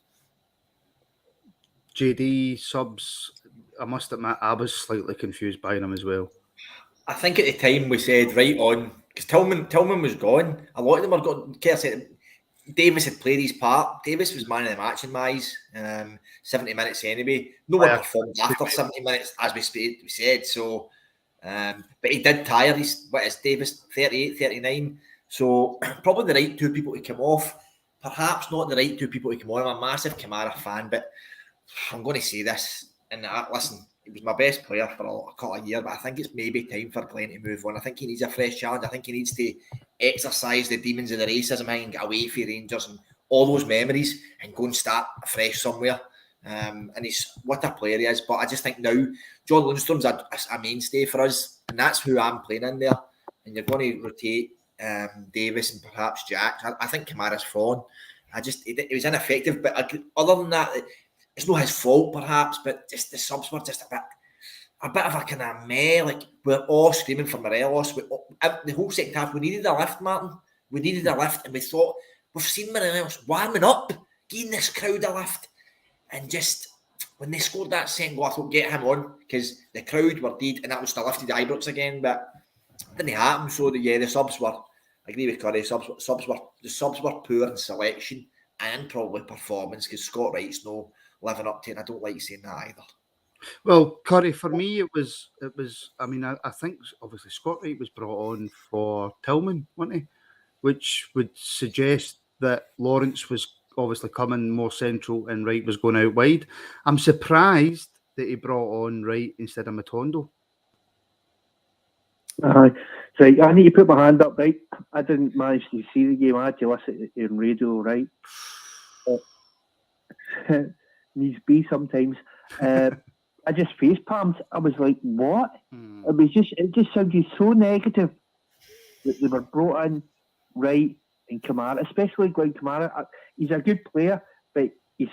JD, subs, I must admit, I was slightly confused by them as well. I think at the time we said right on, because Tillman was gone. A lot of them were gone. Kerr said Davis had played his part. Davis was man of the match in my eyes. 70 minutes anyway. No one performed after 70 minutes, as we said. So But he did tire. What is Davis, 38, 39? So probably the right two people to come off. Perhaps not the right two people to come on. I'm a massive Kamara fan, but I'm going to say this. And listen, he was my best player for a couple of years, but I think it's maybe time for Glenn to move on. I think he needs a fresh challenge. I think he needs to exercise the demons of the racism and get away from Rangers and all those memories and go and start afresh somewhere. And he's what a player he is. But I just think now John Lundstrom's a mainstay for us, and that's who I'm playing in there. And you're going to rotate Davis and perhaps Jack. I think Kamara's fallen. It was ineffective. But other than that, it's not his fault perhaps. But just the subs were just a bit of a kind of meh. Like we're all screaming for Morelos. The whole second half, we needed a lift, Martin. We needed a lift, and we thought we've seen Morelos warming up, giving this crowd a lift. And just when they scored that second goal, I thought, get him on, because the crowd were dead, and that was the lifted Ibrox again, but it didn't happen. So the subs were, I agree with Curry, the subs were poor in selection and probably performance, because Scott Wright's no living up to it, and I don't like saying that either. Well, Curry, for me, it was. I mean, I think obviously Scott Wright was brought on for Tillman, wasn't he? Which would suggest that Lawrence was obviously coming more central and Wright was going out wide. I'm surprised that he brought on Wright instead of Matondo. So I need to put my hand up, right? I didn't manage to see the game. I had to listen to it on radio, right? Needs be sometimes. I just face palmed. I was like, what? It just sounded so negative that they were brought in Wright and Kamara, especially Glenn Kamara. He's a good player, but he's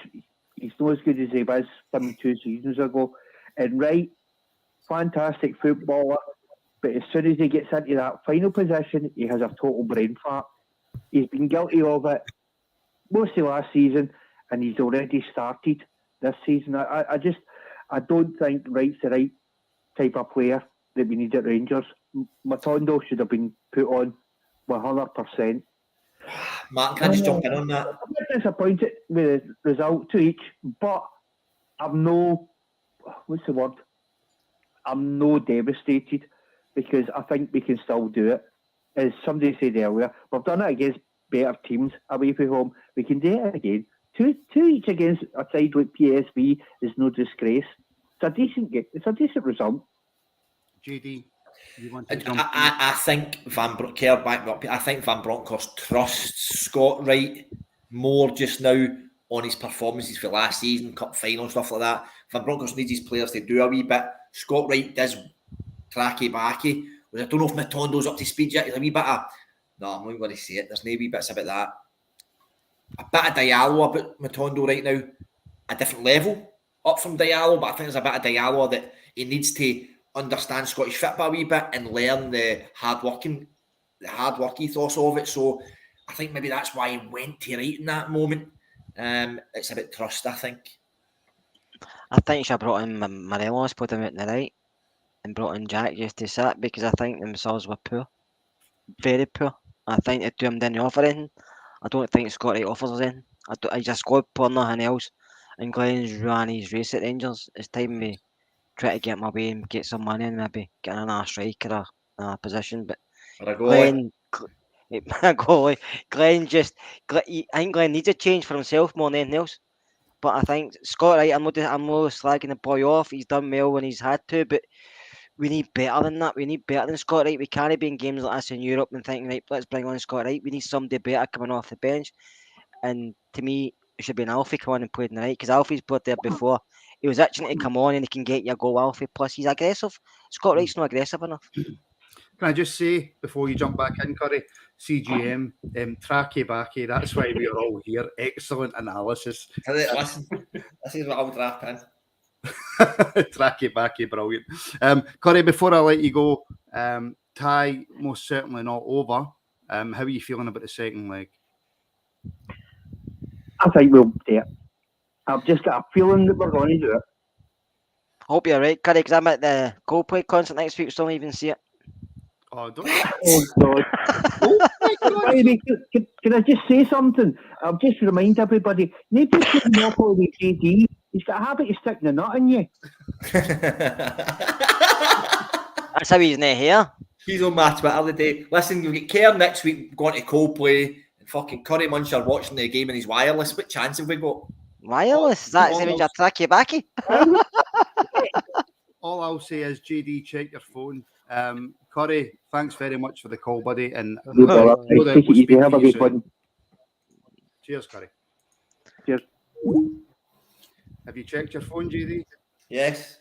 not as good as he was 2 seasons ago. And Wright, fantastic footballer, but as soon as he gets into that final position, he has a total brain fart. He's been guilty of it most of last season, and he's already started this season. I don't think Wright's the right type of player that we need at Rangers. Matondo should have been put on 100%. Martin, can I just jump in on that? I'm a bit disappointed with the result to each, but I'm no devastated, because I think we can still do it. As somebody said earlier, we've done it against better teams away from home. We can do it again. Two each against a side like PSV is no disgrace. It's a decent result. JD, you want to I think Van Bronckhorst trusts Scott Wright more just now on his performances for last season, cup final, stuff like that. Van Bronckhorst needs his players to do a wee bit. Scott Wright does tracky backy. I don't know if Matondo's up to speed yet. There's a wee bit of, no, I'm not going to say it. There's no wee bits about that. A bit of Diallo about Matondo right now. A different level up from Diallo, but I think there's a bit of Diallo that he needs to understand Scottish football a wee bit and learn the hard work ethos of it. So I think maybe that's why he went to Wright in that moment. It's a bit trust, I think. I think you should have brought in Morelos, put him out in the right, and brought in Jack just to sit, because I think themselves were poor. Very poor. I think the two of them didn't offer anything. I don't think Scott Wright offers us anything. He's a squad player, nothing else. And Glenn's ran his race at Rangers. It's time we try to get him away and get some money and maybe get another striker or a position. But Glenn, goalie. I think Glenn needs a change for himself more than anything else. But I think Scott Wright, I'm not slagging the boy off. He's done well when he's had to, but we need better than that. We need better than Scott Wright. We can't be in games like this in Europe and thinking, right, let's bring on Scott Wright. We need somebody better coming off the bench. And to me, it should be an Alfie come on and played in the right, because Alfie's played there before. He was itching to come on and he can get you a goal, Alfie. Plus, he's aggressive. Scott Wright's not aggressive enough. Can I just say, before you jump back in, Curry, CGM, tracky backy, that's why we are all here. Excellent analysis. Listen, this is what I would wrap in. Tracky backy, brilliant. Curry, before I let you go, tie most certainly not over. How are you feeling about the second leg? I think we'll do it. I've just got a feeling that we're going to do it. Hope you're right, Curry, because I'm at the Coldplay concert next week, so I don't even see it. Oh, don't. Oh, God. Can I just say something? I'll just remind everybody, nobody can knock all the JD. He's got a habit of sticking a nut in you. That's how he's not here. He's on my Twitter today. Listen, you'll get Kerr next week going to Coldplay and fucking Curry Muncher watching the game in his wireless. What chance have we got? Wireless? That's even your tracky backy. All I'll say is, JD, check your phone. Curry, thanks very much for the call, buddy. And No bother. Take it easy. Have a good one. Cheers, Curry. Cheers. Have you checked your phone, JD? Yes.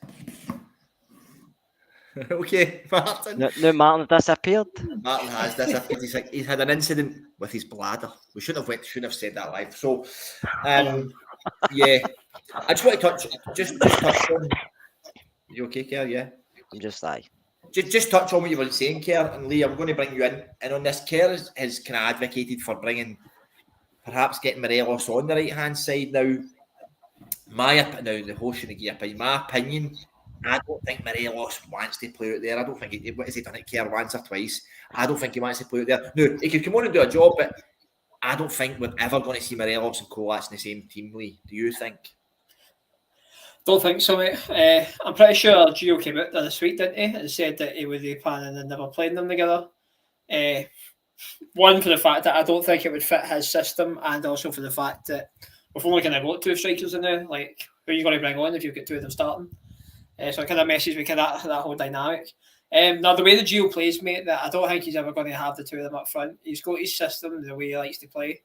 Okay, Martin. No, Martin disappeared. Martin has disappeared. He's had an incident with his bladder. We shouldn't have said that live. So, yeah, I just want to touch on. You okay, Kerr? Yeah. I'm just like. Just touch on what you were saying, Kerr, and Lee. I'm going to bring you in on this. Kerr has kind of advocated for perhaps getting Morelos on the right hand side now. The host shouldn't give opinion. My opinion, I don't think Morelos wants to play out there. I don't think what has he done it, Kerr, once or twice. I don't think he wants to play out there. No, he could come on and do a job, but I don't think we're ever going to see Morelos and Cholak in the same team, Lee. Do you think? Don't think so, mate. I'm pretty sure Gio came out this week, didn't he? And said that he would be planning on never playing them together. One, for the fact that I don't think it would fit his system, and also for the fact that we've only kind of got two strikers in there. Like, who are you going to bring on if you've got two of them starting? So it kind of messes with that whole dynamic. Now, the way the Gio plays, mate, that I don't think he's ever going to have the two of them up front. He's got his system, the way he likes to play.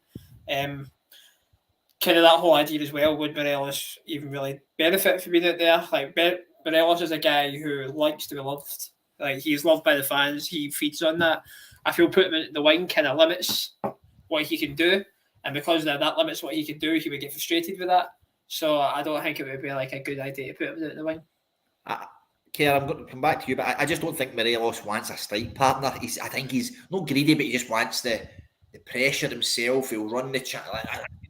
Kind of that whole idea as well, would Morelos even really benefit from being out there? Like, Morelos is a guy who likes to be loved. Like, he's loved by the fans. He feeds on that. I feel putting him in the wing kind of limits what he can do. And because that limits what he can do, he would get frustrated with that. So I don't think it would be like a good idea to put him in the wing. Kerr, I'm going to come back to you, but I just don't think Morelos wants a strike partner. I think he's not greedy, but he just wants the pressure himself. He'll run the chat.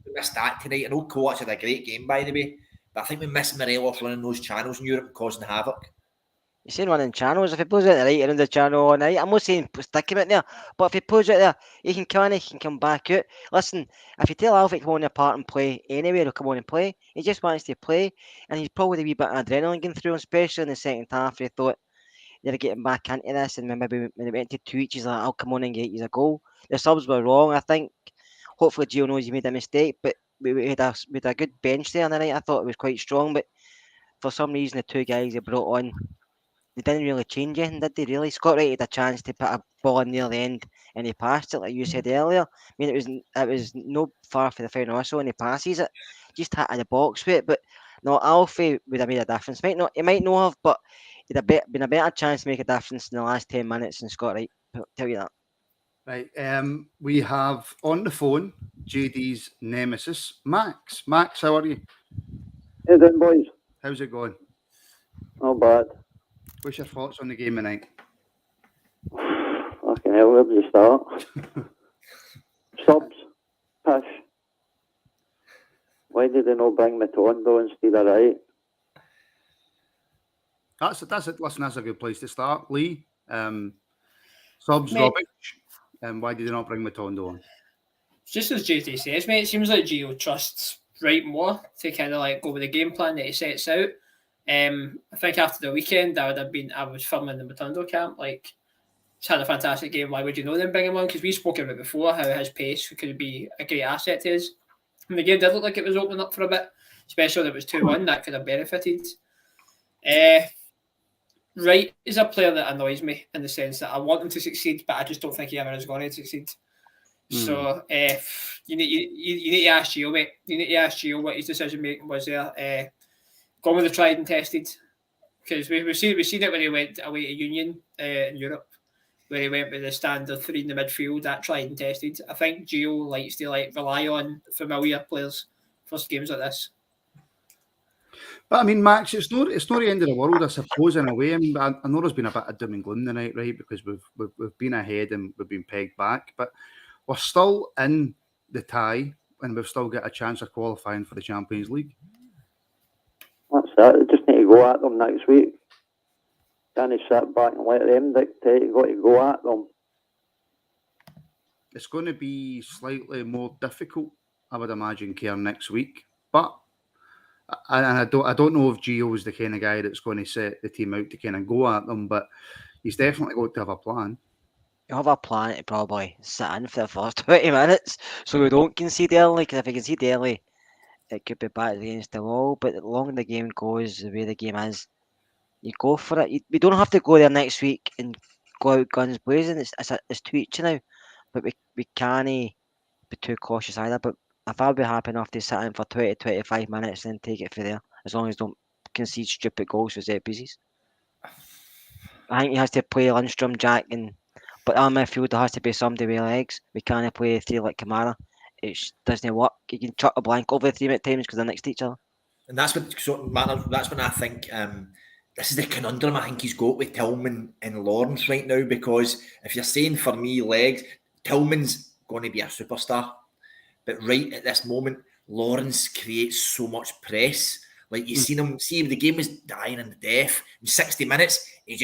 We missed that tonight. I know Cholak had a great game, by the way, but I think we missed Morelos running those channels in Europe, causing havoc. You're saying running channels. If he plays out the right around the channel all night, I'm not saying stick him out there, but if he plays out there, he can come in, he can come back out. Listen, if you tell Alfie to come on apart and play anywhere, he'll come on and play. He just wants to play, and he's probably a wee bit of adrenaline going through him, especially in the second half. He thought they're getting back into this, and maybe when he went to 2 each, he's like, I'll come on and get you a goal. The subs were wrong, I think. Hopefully Gio knows he made a mistake, but we had a good bench there on the night. I thought it was quite strong, but for some reason the two guys he brought on, they didn't really change anything, did they really? Scott Wright had a chance to put a ball in near the end and he passed it, like you said earlier. I mean, it was no far for the final whistle and he passes it, just hit the box with it. But no, Alfie would have made a difference. He might not have, but he'd have been a better chance to make a difference in the last 10 minutes than Scott Wright. I'll tell you that. Right. We have on the phone JD's nemesis, Max. Max, how are you? Hey then, boys. How's it going? Not bad. What's your thoughts on the game tonight? Fucking hell, where do you start? Subs, pish. Why did they not bring Matondo instead of Wright? That's it. Listen, that's a good place to start. Lee, subs, Mate. rubbish. Why did they not bring Matondo on? Just as JT says, mate, it seems like Gio trusts Wright more to kind of like go with the game plan that he sets out. I think after the weekend, I was filming the Matondo camp. Like, he's had a fantastic game. Why would you know them bring him on? Because we spoke about it before how his pace could be a great asset to us. And the game did look like it was opening up for a bit, especially when it was 2-1. That could have benefited. Wright is a player that annoys me in the sense that I want him to succeed, but I just don't think he ever is going to succeed. So you need to ask Gio, mate. You need to ask Gio what his decision making was there. Gone with the tried and tested, because we've seen it when he went away to Union in Europe, where he went with the standard three in the midfield. That tried and tested. I think Gio likes to rely on familiar players for games like this. But I mean, Max, it's not the end of the world, I suppose, in a way. I mean, I know there's been a bit of doom and gloom tonight, right? Because we've been ahead and we've been pegged back, but we're still in the tie and we've still got a chance of qualifying for the Champions League. That's it. They just need to go at them next week. Can't sit back and let them dictate. You've got to go at them. It's going to be slightly more difficult, I would imagine, Kerr, next week. But I don't know if Gio is the kind of guy that's going to set the team out to kind of go at them. But he's definitely got to have a plan. You have a plan to probably sit in for the first 20 minutes so we don't concede early, because if we concede early, it could be back against the wall. But the longer the game goes, the way the game is, you go for it. We don't have to go there next week and go out guns blazing. It's to each now, but we can't be too cautious either. But if I'd be happy enough to sit in for 20 25 minutes and then take it from there, as long as don't concede stupid goals for set pieces. I think he has to play Lundstrom, Jack, but our midfield there has to be somebody with legs. We can't play three like Kamara. It doesn't work. You can chuck a blank over the three at times because they're next to each other. And that's when I think this is the conundrum I think he's got with Tillman and Lawrence right now, because if you're saying for me legs, Tillman's going to be a superstar, but right at this moment, Lawrence creates so much press. Like you seen him, the game was dying in the death. In 60 minutes, he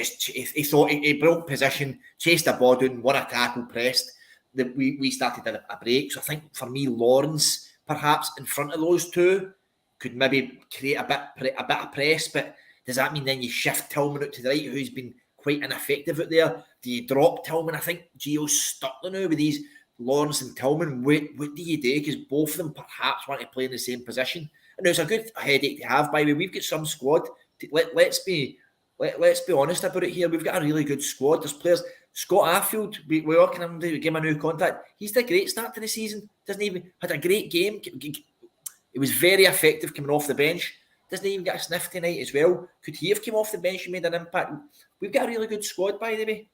thought he broke position, chased the ball down, won a tackle, pressed. We started a break. So I think for me, Lawrence perhaps in front of those two could maybe create a bit of press. But does that mean then you shift Tillman out to the right, who's been quite ineffective out there? Do you drop Tillman? I think Gio's stuck there now with these Lawrence and Tillman. What do you do? Because both of them perhaps want to play in the same position. And it's a good headache to have, by the way. We've got some squad. Let's be honest about it here. We've got a really good squad. There's players. Scott Arfield, we're working on him to give him a new contract. He's had a great start to the season. Had a great game. It was very effective coming off the bench. Doesn't even get a sniff tonight as well. Could he have come off the bench and made an impact? We've got a really good squad, by the way.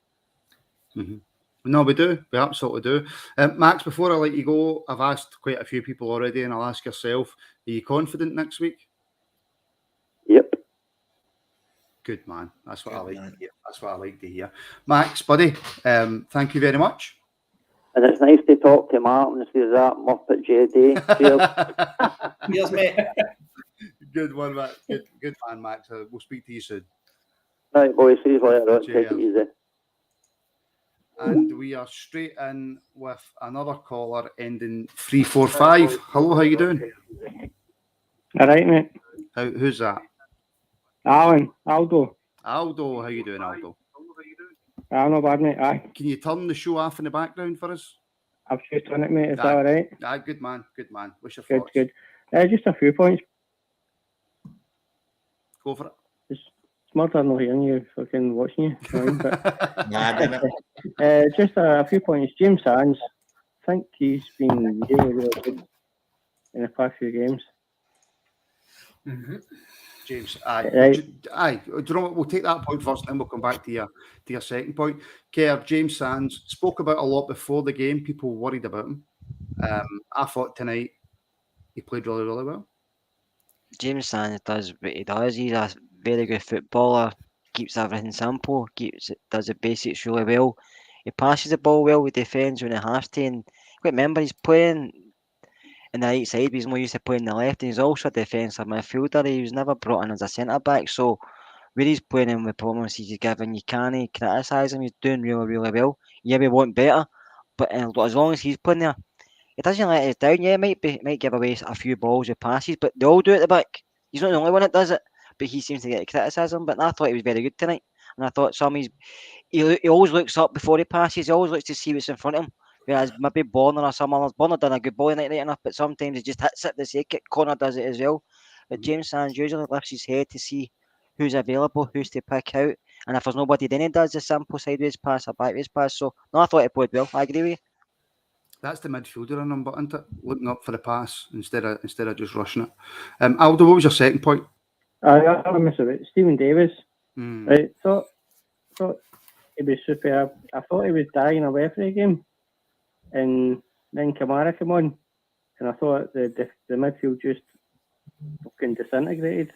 Mm-hmm. No, we do. We absolutely do. Max, before I let you go, I've asked quite a few people already, and I'll ask yourself, are you confident next week? Yep. Good man. That's what I like to hear. That's what I like to hear. Max, buddy, thank you very much. And it's nice to talk to Martin instead of that Muppet JD. Cheers. Cheers, mate. Good one, Max. Good man, Max. We'll speak to you soon. Right, boys. See you later. Take it easy. And we are straight in with another caller ending 345. Hello, how you doing? All right, mate. Who's that? Aldo. Aldo, how you doing, Aldo? I'm not bad, mate. Aye. Can you turn the show off in the background for us? I've just done it, mate. Is that all right? Aye, good man. What's your thoughts? Good. Just a few points. Go for it. It's murder not hearing you, fucking watching you. Nah, just a few points. James Sands, I think he's been really good in the past few games. Mm-hmm. James, aye. Right. Do you know what? We'll take that point first, and we'll come back to your second point. Kerr, James Sands spoke about a lot before the game. People worried about him. I thought tonight he played really, really well. James Sands does what he does. He's a very good footballer. Keeps everything simple. Does the basics really well. He passes the ball well. He defends when he has to. And remember, he's playing in the right side, but he's more used to playing the left. And he's also a defensive midfielder. He was never brought in as a centre back. So where he's playing in with problems he's given, you can't criticise him. He's doing really, really well. Yeah, we want better, but as long as he's playing there, it doesn't let us down. Yeah, might give away a few balls with passes, but they all do it at the back. He's not the only one that does it, but he seems to get criticism. But I thought he was very good tonight, and I thought he always looks up before he passes. He always looks to see what's in front of him. Whereas maybe Bonner or some others, Bonner done a good ball tonight, right enough, but sometimes he just hits it the sake it. Connor does it as well. But James Sands usually lifts his head to see who's available, who's to pick out, and if there's nobody, then he does the simple sideways pass or backways pass. So no, I thought he played well. I agree with you. That's the midfielder in him, but isn't it? Looking up for the pass instead of just rushing it. Aldo, what was your second point? I miss it. Stephen Davis. Right, thought he was superb. I thought he was dying away for the game, and then Kamara came on, and I thought the midfield just fucking disintegrated.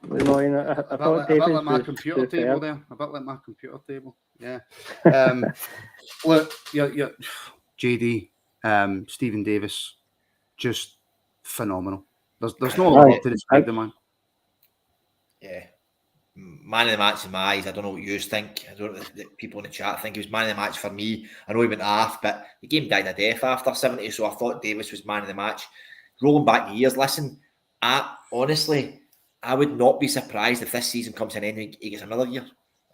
I thought Davis like my computer table there. A bit like my computer table. Yeah. Look, you're JD, Stephen Davis, just phenomenal. There's no lot to describe the man. Yeah. Man of the match in my eyes. I don't know what you think. I don't know the people in the chat think he was man of the match for me. I know he went off, but the game died a death after 70, so I thought Davis was man of the match. Rolling back the years, listen, honestly, I would not be surprised if this season comes to an end and he gets another year.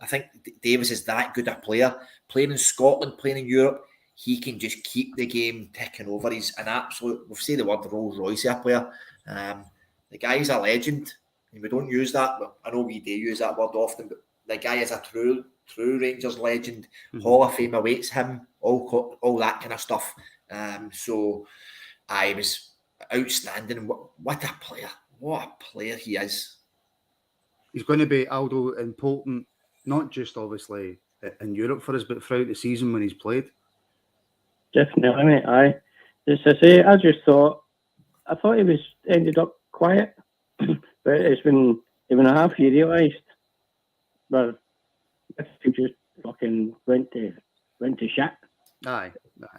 I think Davis is that good a player. Playing in Scotland, playing in Europe, he can just keep the game ticking over. He's an absolute, we'll say the word Rolls Royce player. The guy's a legend. And we don't use that, but I know we do use that word often, but the guy is a true Rangers legend. Hall of Fame awaits him, all that kind of stuff. So I was outstanding. What a player. What a player he is. He's going to be, Aldo, important, not just obviously in Europe for us, but throughout the season when he's played. Definitely, mate. Aye. As I say, I thought he was ended up quiet, but it's been even a half you realised that he just fucking went to shit. Aye,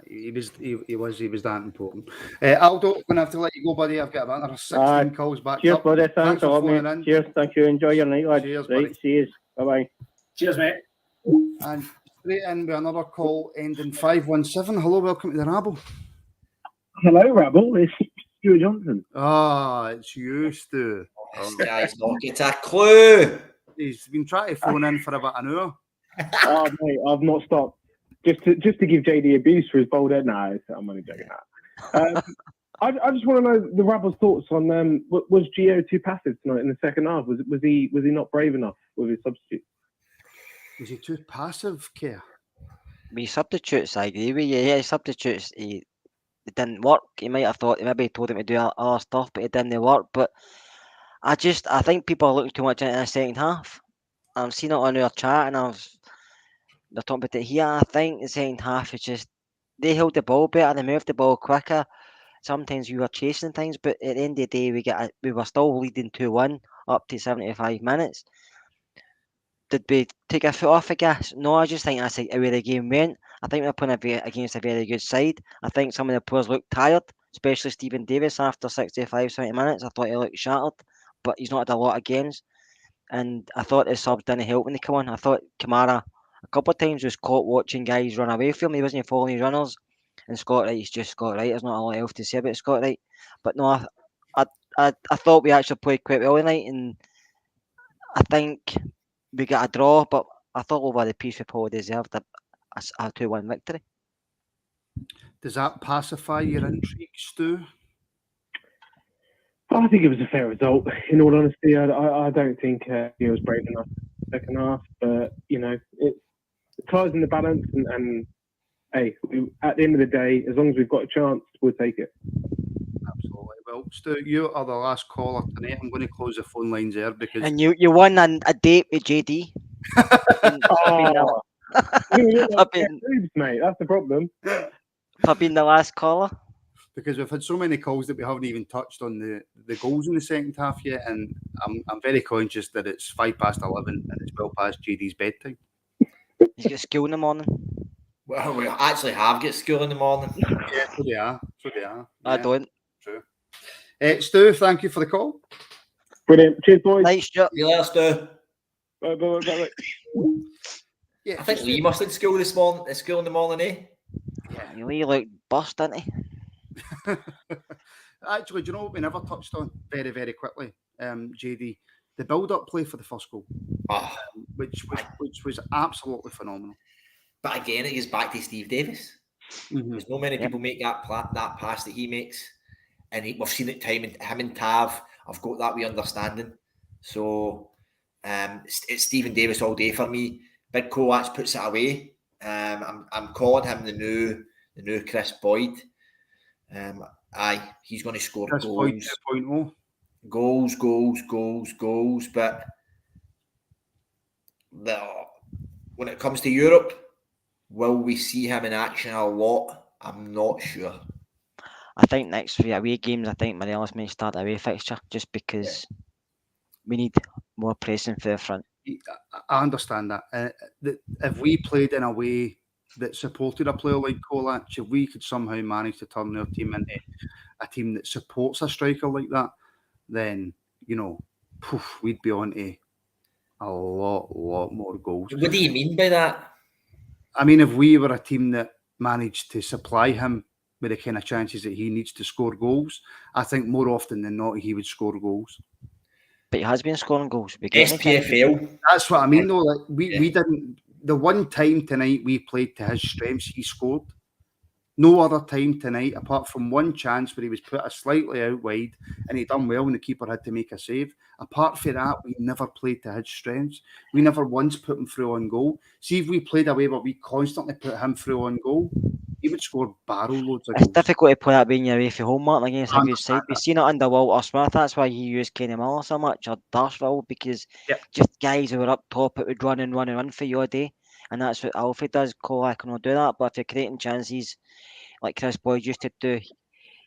he was that important. Aldo, I'm gonna have to let you go, buddy. I've got another 16 calls back. Cheers, up. buddy. Thanks for a lot, phoning mate. in. Cheers, thank you. Enjoy your night, lad. Cheers, right, buddy. see you. Bye bye. Cheers, mate. And straight in with another call ending 517. Hello, welcome to the Rabble. Hello, Rabble. It's Stuart Johnson. It's you, Stu. This guy's not get a clue. He's been trying to phone in for about an hour. Oh, mate, I've not stopped. Just to give JD abuse for his bold head. No, I'm only joking. I just want to know the Rabble's thoughts on was Gio too passive tonight in the second half? Was he not brave enough with his substitute? Was he too passive, Keir? Me substitutes, I agree with you. Yeah, substitutes, it didn't work. He might have thought, maybe he told him to do other stuff, but it didn't work. But I think people are looking too much into the second half. I've seen it on our chat, and they're talking about it here. I think the second half is just, they held the ball better, they moved the ball quicker. Sometimes we were chasing things, but at the end of the day, we were still leading 2-1 up to 75 minutes. Did we take a foot off the gas? No, I just think that's the way the game went. I think we're playing against a very good side. I think some of the players looked tired, especially Stephen Davis after 65, 70 minutes. I thought he looked shattered, but he's not had a lot of games. And I thought the subs didn't help when they come on. I thought Kamara a couple of times was caught watching guys run away from him. He wasn't following his runners. And Scott Wright's just Scott Wright. There's not a lot else to say about Scott Wright. But no, I thought we actually played quite well tonight, and I think we got a draw, but I thought over the piece we probably deserved a 2-1 victory. Does that pacify your intrigue, Stu? I think it was a fair result. In all honesty, I don't think he was brave enough in the second half. But it ties in the balance, and hey, at the end of the day, as long as we've got a chance, we'll take it. Absolutely. Well, Stu, you are the last caller tonight. I'm going to close the phone lines there because. And you won a date with JD. Mate, that's the problem. For being the last caller. Because we've had so many calls that we haven't even touched on the goals in the second half yet, and I'm very conscious that it's 11:05 and it's well past JD's bedtime. He's got school in the morning. Well, we actually have got school in the morning. Yeah, so they are. Yeah, I don't. True. Stu, thank you for the call. Brilliant. Cheers, boys. Nice job. See you later, Stu. Bye. Yeah, I think Lee must have school this morning. School in the morning, eh? Yeah, Lee looked bust, didn't he? Actually, do you know what we never touched on very, very quickly, JD? The build-up play for the first goal, which was absolutely phenomenal. But again, it goes back to Steve Davis. There's not many people make that pass that he makes, and we've seen it time. And him and Tav have got that wee understanding. So it's Stephen Davis all day for me. Big Cholak puts it away. I'm calling him the new Chris Boyd. He's going to score Chris goals. Boyd 2.0. Goals. But when it comes to Europe, will we see him in action a lot? I'm not sure. I think next few away games, I think Morelos may start away fixture just because we need more pressing for the front. I understand that. If we played in a way that supported a player like Cholak, if we could somehow manage to turn our team into a team that supports a striker like that, then, we'd be on to a lot more goals. What do you mean by that? I mean, if we were a team that managed to supply him with the kind of chances that he needs to score goals, I think more often than not he would score goals. but he has been scoring goals. We get SPFL. That's what I mean, though. Like, we didn't. The one time tonight we played to his strengths, he scored. No other time tonight, apart from one chance where he was put a slightly out wide and he done well and the keeper had to make a save. Apart from that, we never played to his strengths. We never once put him through on goal. See, if we played away where we constantly put him through on goal, he would score barrel loads of goals. It's difficult to play that being away from home, Martin, against a good side. We've seen it under Walter Smith. That's why he used Kenny Miller so much, or Darshville, because just guys who were up top, it would run and run and run for you all day. And that's what Alfie does. Cholak can do that. But if you're creating chances like Chris Boyd used to do,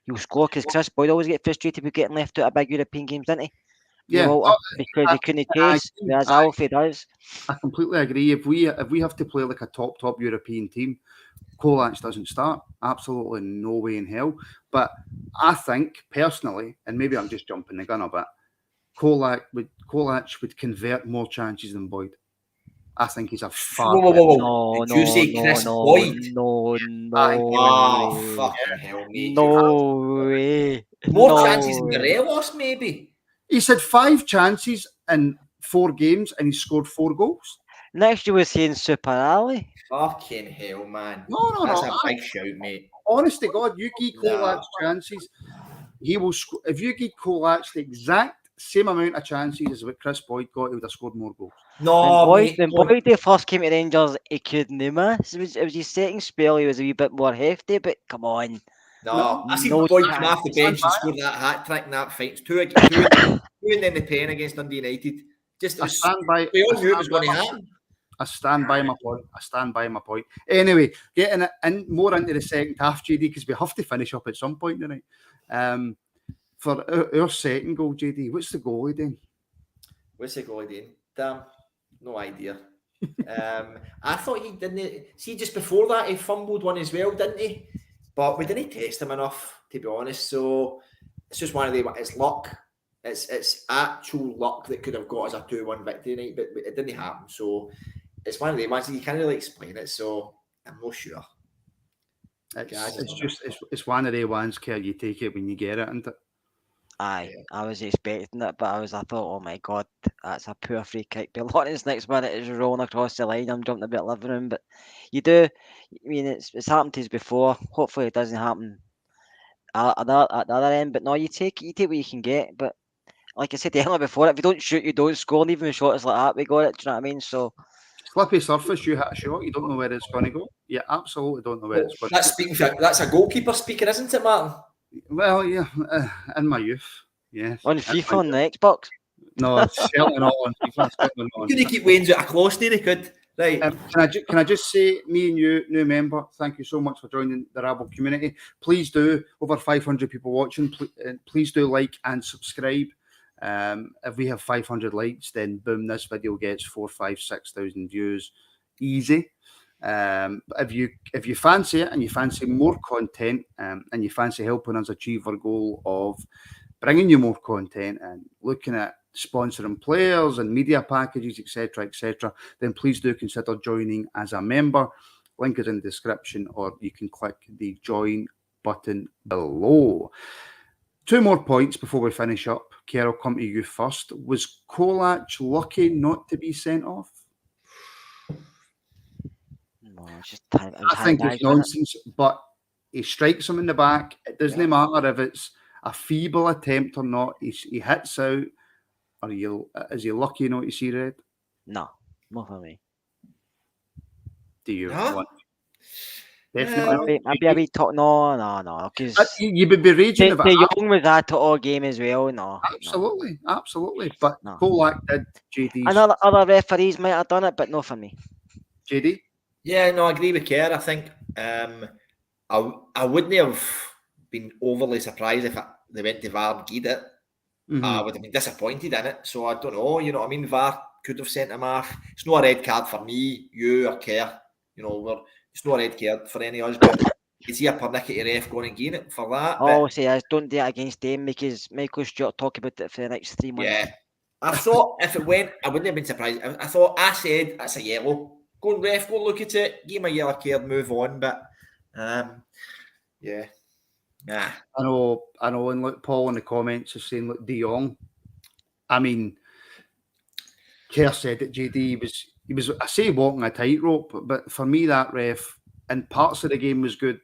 he'll score, because Chris Boyd always get frustrated with getting left out of big European games, didn't he? Yeah, because he couldn't chase, whereas Alfie does. I completely agree. If we have to play like a top European team, Cholak doesn't start. Absolutely no way in hell. But I think personally, and maybe I'm just jumping the gun a bit, Cholak would convert more chances than Boyd. I think he's a far. Whoa. Did you say Chris Boyd? No. Oh, fucking hell, mate. No way. More chances than Morelos, maybe. He's had 5 chances in 4 games and he's scored 4 goals. Next year we're saying Super Ali. Fucking hell, man. No. That's a big shout, mate. Honest to God, you give Cholak chances, he will. If you give Cholak the exact same amount of chances as what Chris Boyd got, he would have scored more goals. No, when Boyd first came to Rangers, he couldn't miss. It was his second spell, he was a wee bit more hefty, but come on. No, I seen Boyd come off the bench and score that hat trick in that fight. Two and then the pen against Dundee United. Just we all knew it was going to happen. I stand by my point. Anyway, getting more into the second half, JD, because we have to finish up at some point tonight. For our second goal, JD, what's the goalie doing? What's the goalie doing? Damn, no idea. I thought he didn't. See, just before that, he fumbled one as well, didn't he? But we didn't test him enough, to be honest. So it's just one of them. It's luck. It's actual luck that could have got us a 2-1 victory tonight, but it didn't happen. So it's one of them ones you can't really explain it. So I'm not sure. It's one of the ones, Kerr, you take it when you get it, isn't it? Aye, I was expecting it, but I thought, oh my God, that's a poor free kick. But Lawrence next minute is rolling across the line. I'm jumping a bit living room, but you do. I mean, it's happened to us before. Hopefully, it doesn't happen at the other end. But no, you take what you can get. But like I said earlier before, if you don't shoot, you don't score. And even with shots like that, we got it. Do you know what I mean? So slippy surface, you hit a shot, you don't know where it's going to go. You absolutely don't know where it's going to go. That's a goalkeeper speaking, isn't it, Martin? Well, yeah, in my youth, yes. On FIFA on the Xbox? No, it's certainly not on FIFA. Could he keep Wayne's out of close there? He could. Right. Can I just say, me and you, new member, thank you so much for joining the Rabble community. Please do, over 500 people watching, please do like and subscribe. If we have 500 likes, then boom, this video gets 4,000, 5,000, 6,000 views, easy. If you fancy it and you fancy more content, and you fancy helping us achieve our goal of bringing you more content and looking at sponsoring players and media packages, etc., then please do consider joining as a member. Link is in the description, or you can click the join button below. 2 more points before we finish up. Kerr, I'll come to you first. Was Cholak lucky not to be sent off? No, I think it's nonsense, but he strikes him in the back. It doesn't matter if it's a feeble attempt or not. He hits out. Is he lucky not to see red? No, not for me. Do you? Huh? Definitely. I'd be a bit no. Because you would be raging about the Young was at all game as well. No, absolutely. But no. Cholak did. JD. And other referees might have done it, but not for me. JD. Yeah, no, I agree with Kerr. I think I wouldn't have been overly surprised if they went to VAR and gied it. Mm-hmm. I would have been disappointed in it. So I don't know. You know what I mean? VAR could have sent him off. It's not a red card for me, you or Kerr. You know, it's not a red card for any of us. But is he a pernickety ref going and gied it for that? Oh, say don't do it against them because Michael Stewart talk about it for the next 3 months. Yeah, I thought if it went, I wouldn't have been surprised. I said that's a yellow. Go and ref, go and look at it, give him a yellow card, move on. But yeah, nah. I know. And look, Paul in the comments is saying, look, De Jong. I mean, Kerr said that JD was I say walking a tightrope, but for me that ref in parts of the game was good,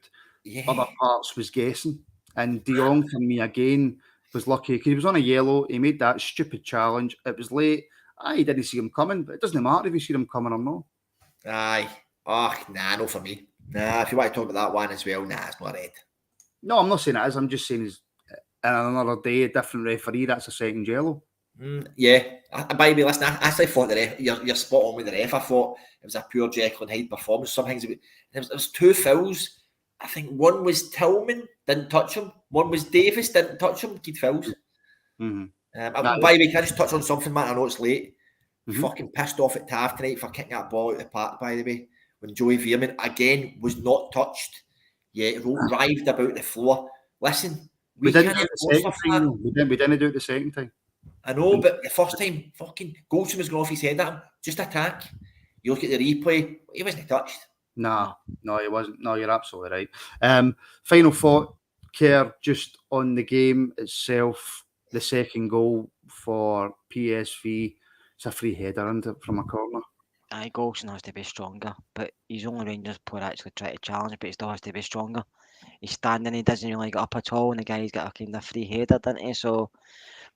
other parts was guessing. And De Jong for me again was lucky because he was on a yellow. He made that stupid challenge. It was late. I didn't see him coming, but it doesn't matter if you see him coming or not. Aye. Oh, nah, no for me. Nah, if you want to talk about that one as well, nah, it's not red. No, I'm not saying it is. I'm just saying, another day, a different referee. That's a second yellow. Yeah. By the way, listen, I actually thought the ref, you're spot on with the ref. I thought it was a pure Jekyll and Hyde performance. Some things, there was 2 fouls. I think one was Tillman, didn't touch him. One was Davis, didn't touch him, kid fouls. Mm-hmm. By the way, can I just touch on something, man? I know it's late. Fucking pissed off at Tav tonight for kicking that ball out of the park, by the way. When Joey Veerman, again, was not touched. Yeah, writhed about the floor. Listen, we didn't do it the second time. We didn't do it the second time. I know, but the first time, fucking Goldson was going off his head at him. Just attack. You look at the replay, he wasn't touched. No, he wasn't. No, you're absolutely right. Final thought, Kerr, just on the game itself, the second goal for PSV, it's a free header, isn't it, from a corner? Aye, Goldson has to be stronger, but he's only Rangers player actually try to challenge, but he still has to be stronger. He's standing, he doesn't really get up at all, and the guy's got a kind of free header, doesn't he? So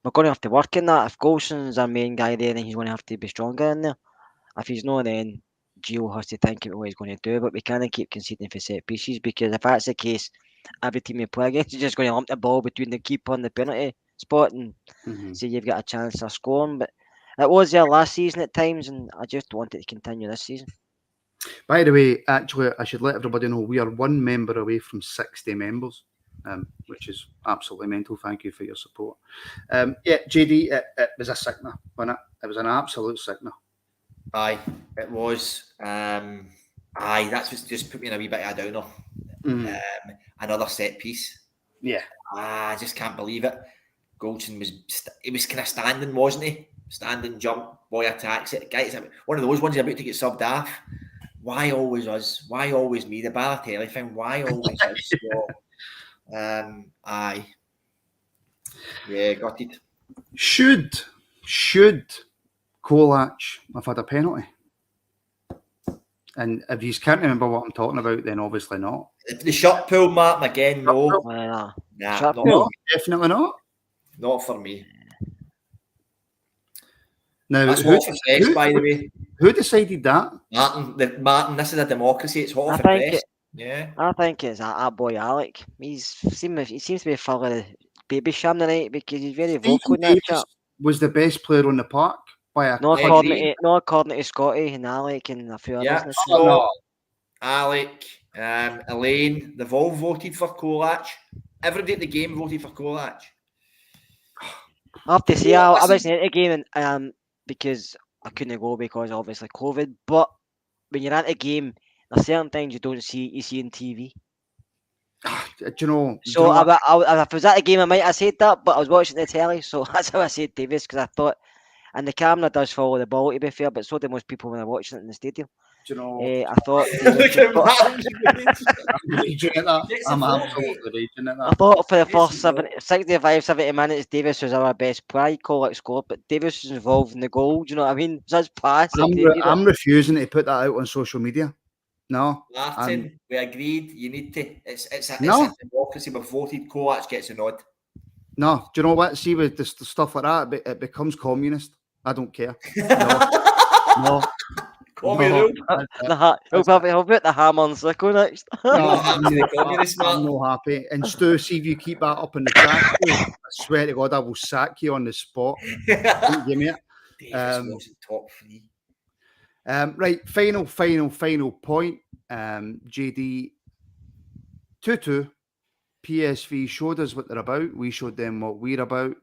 we're going to have to work in that. If Goldson's our main guy there, then he's going to have to be stronger in there. If he's not, then Gio has to think about what he's going to do, but we can't keep conceding for set pieces, because if that's the case, every team we play against is just going to lump the ball between the keeper and the penalty spot and say you've got a chance of scoring. But it was there last season at times, and I just want it to continue this season. By the way, actually, I should let everybody know we are 1 member away from 60 members, which is absolutely mental. Thank you for your support. JD, it was a sickener, wasn't it? It was an absolute sickener. Aye, it was. Aye, that's what's just put me in a wee bit of a downer. Another set piece. Yeah. I just can't believe it. Goldson was kind of standing, wasn't he? Standing, jump, boy attacks it. Guys, one of those ones you're about to get subbed off. Why always us? Why always me? The Balotelli thing. Why always us? So, aye. Yeah, got it. Should Cholak have had a penalty? And if you can't remember what I'm talking about, then obviously not. The shot pull, Martin, again, no. Nah, no, definitely not. Not for me. Now, that's hot for fresh, by the way. Who decided that? Martin, this is a democracy. It's hot for fresh. Yeah. I think it's that boy Alec. He seems to be full of baby sham tonight because he's very vocal in that chat. Was the best player on the park by a not according to Scotty and Alec and a few others. So Alec, Elaine, they've all voted for Cholak. Everybody at the game voted for Cholak. I have to say, I wasn't at the game because I couldn't go because obviously COVID. But when you're at a game, there's certain things you see on TV. Do you know? So if I was at a game, I might have said that, but I was watching the telly, so that's how I said Davis, because I thought, and the camera does follow the ball to be fair, but so do most people when they're watching it in the stadium. Do you know? I thought. I'm absolutely raging at that. I thought for the first 65-70 minutes, Davis was our best player. Cholak scored, but Davis was involved in the goal. Do you know what I mean? So that's pass. I'm refusing to put that out on social media. No, Martin, we agreed. You need to. It's a democracy. We've voted. Cholak gets a nod. No, do you know what? See, with the stuff like that, it becomes communist. I don't care. No. He'll put the hammer on Sicko next. I'm not happy. And Stu, see if you keep that up in the chat, I swear to God, I will sack you on the spot. Don't give me it. Top 3. Right, final point. JD 2-2. PSV showed us what they're about. We showed them what we're about.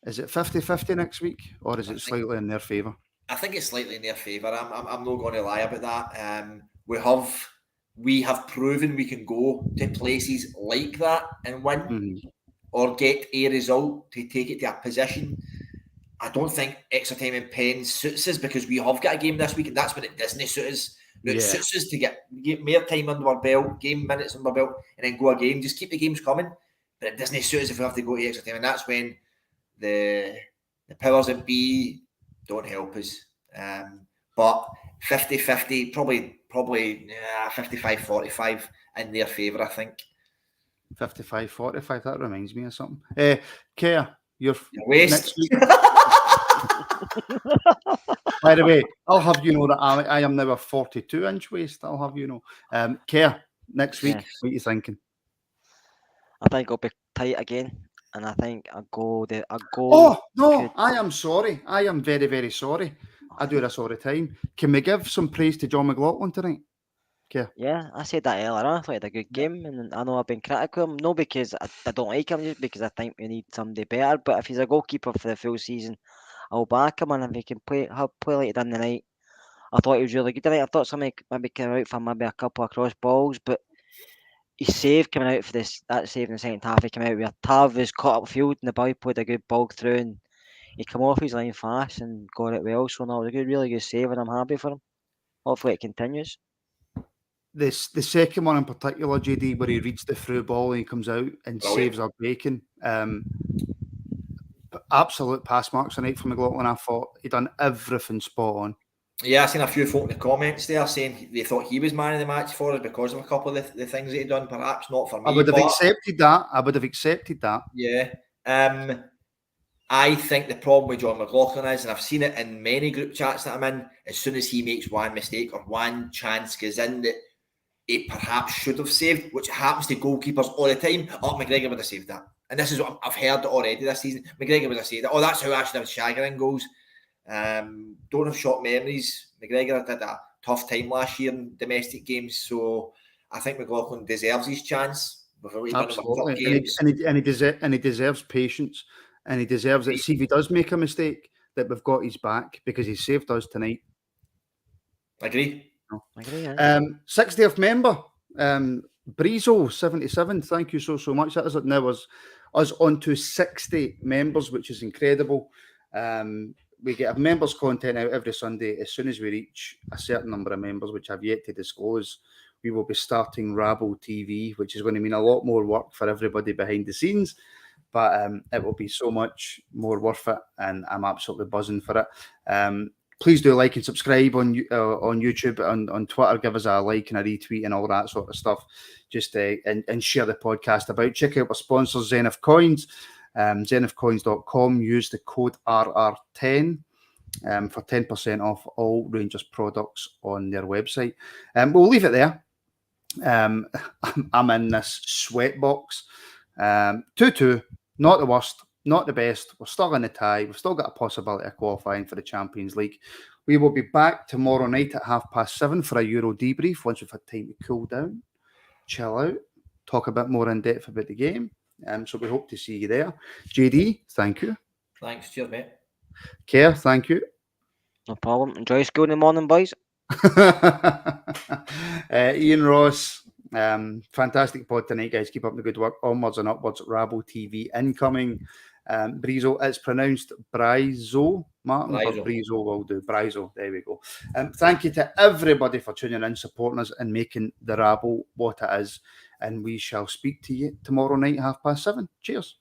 Is it 50-50 next week, or is it slightly in their favour? I think it's slightly in their favour. I'm not going to lie about that. We have proven we can go to places like that and win, or get a result to take it to a position. I don't think extra time in pen suits us, because we have got a game this week, and that's when it doesn't suit us. It suits us to get more time under our belt, game minutes under our belt, and then go again. Just keep the games coming, but it doesn't suit us if we have to go to extra time, and that's when the The powers that be don't help us. But 50-50, probably 55-45 in their favour, I think. 55-45, that reminds me of something. Keir, your waist. Next week. By the way, I'll have you know that I am now a 42-inch waist. I'll have you know. Keir, next week, what are you thinking? I think it'll be tight again, and I think a goal. Oh no! I am sorry. I am very, very sorry. I do this all the time. Can we give some praise to John McLaughlin tonight? Okay. Yeah, I said that earlier on. I thought he had a good game, and I know I've been critical of him. No, because I don't like him, just because I think we need somebody better. But if he's a goalkeeper for the full season, I'll back him, and if he can play like he done the night, I thought he was really good tonight. I thought somebody maybe came out for maybe a couple of cross balls, but he saved coming out for that save in the second half. He came out with a Tav, caught up field, and the boy played a good ball through, and he came off his line fast and got it well. So no, it was a really good save, and I'm happy for him. Hopefully it continues. The second one in particular, JD, where he reads the through ball and he comes out and saves our bacon. Absolute pass marks tonight from McLaughlin. I thought he done everything spot on. Yeah, I've seen a few folk in the comments there saying they thought he was man of the match for us because of a couple of the things that he'd done. Perhaps not for me. I would have accepted that. Yeah. I think the problem with John McLaughlin is, and I've seen it in many group chats that I'm in, as soon as he makes one mistake or one chance goes in that it perhaps should have saved, which happens to goalkeepers all the time. Oh, McGregor would have saved that. And this is what I've heard already this season. McGregor would have saved that. Oh, that's how I should have shaggering goals. Don't have short memories. McGregor did a tough time last year in domestic games, so I think McLaughlin deserves his chance. Absolutely, and he deserves patience, and he deserves it. See, if he does make a mistake, that we've got his back because he saved us tonight. Agree. No. Agree. Yeah. 60th member, Breezo 77. Thank you so much. That is it now. Us on to 60 members, which is incredible. We get members content out every Sunday. As soon as we reach a certain number of members, which I've yet to disclose, we will be starting Rabble TV, which is going to mean a lot more work for everybody behind the scenes. But it will be so much more worth it, and I'm absolutely buzzing for it. Please do like and subscribe on YouTube, on Twitter. Give us a like and a retweet and all that sort of stuff. Just and share the podcast about. Check out our sponsors, Zenith Coins. ZenithCoins.com. Use the code RR10 for 10% off all Rangers products on their website. We'll leave it there. I'm in this sweat box. 2-2, not the worst, not the best. We're still in the tie. We've still got a possibility of qualifying for the Champions League. We will be back tomorrow night at 7:30 for a Euro debrief once we've had time to cool down, chill out, talk a bit more in depth about the game. So we hope to see you there. JD, thank you. Thanks. Cheers, mate. Keir, thank you. No problem. Enjoy school in the morning, boys. Ian Ross, fantastic pod tonight, guys. Keep up the good work. Onwards and upwards. Rabble TV incoming. Breezo, it's pronounced Brizo, Martin, but Breezo will do. Brizo, there we go. Thank you to everybody for tuning in, supporting us, and making the Rabble what it is. And we shall speak to you tomorrow night, 7:30. Cheers.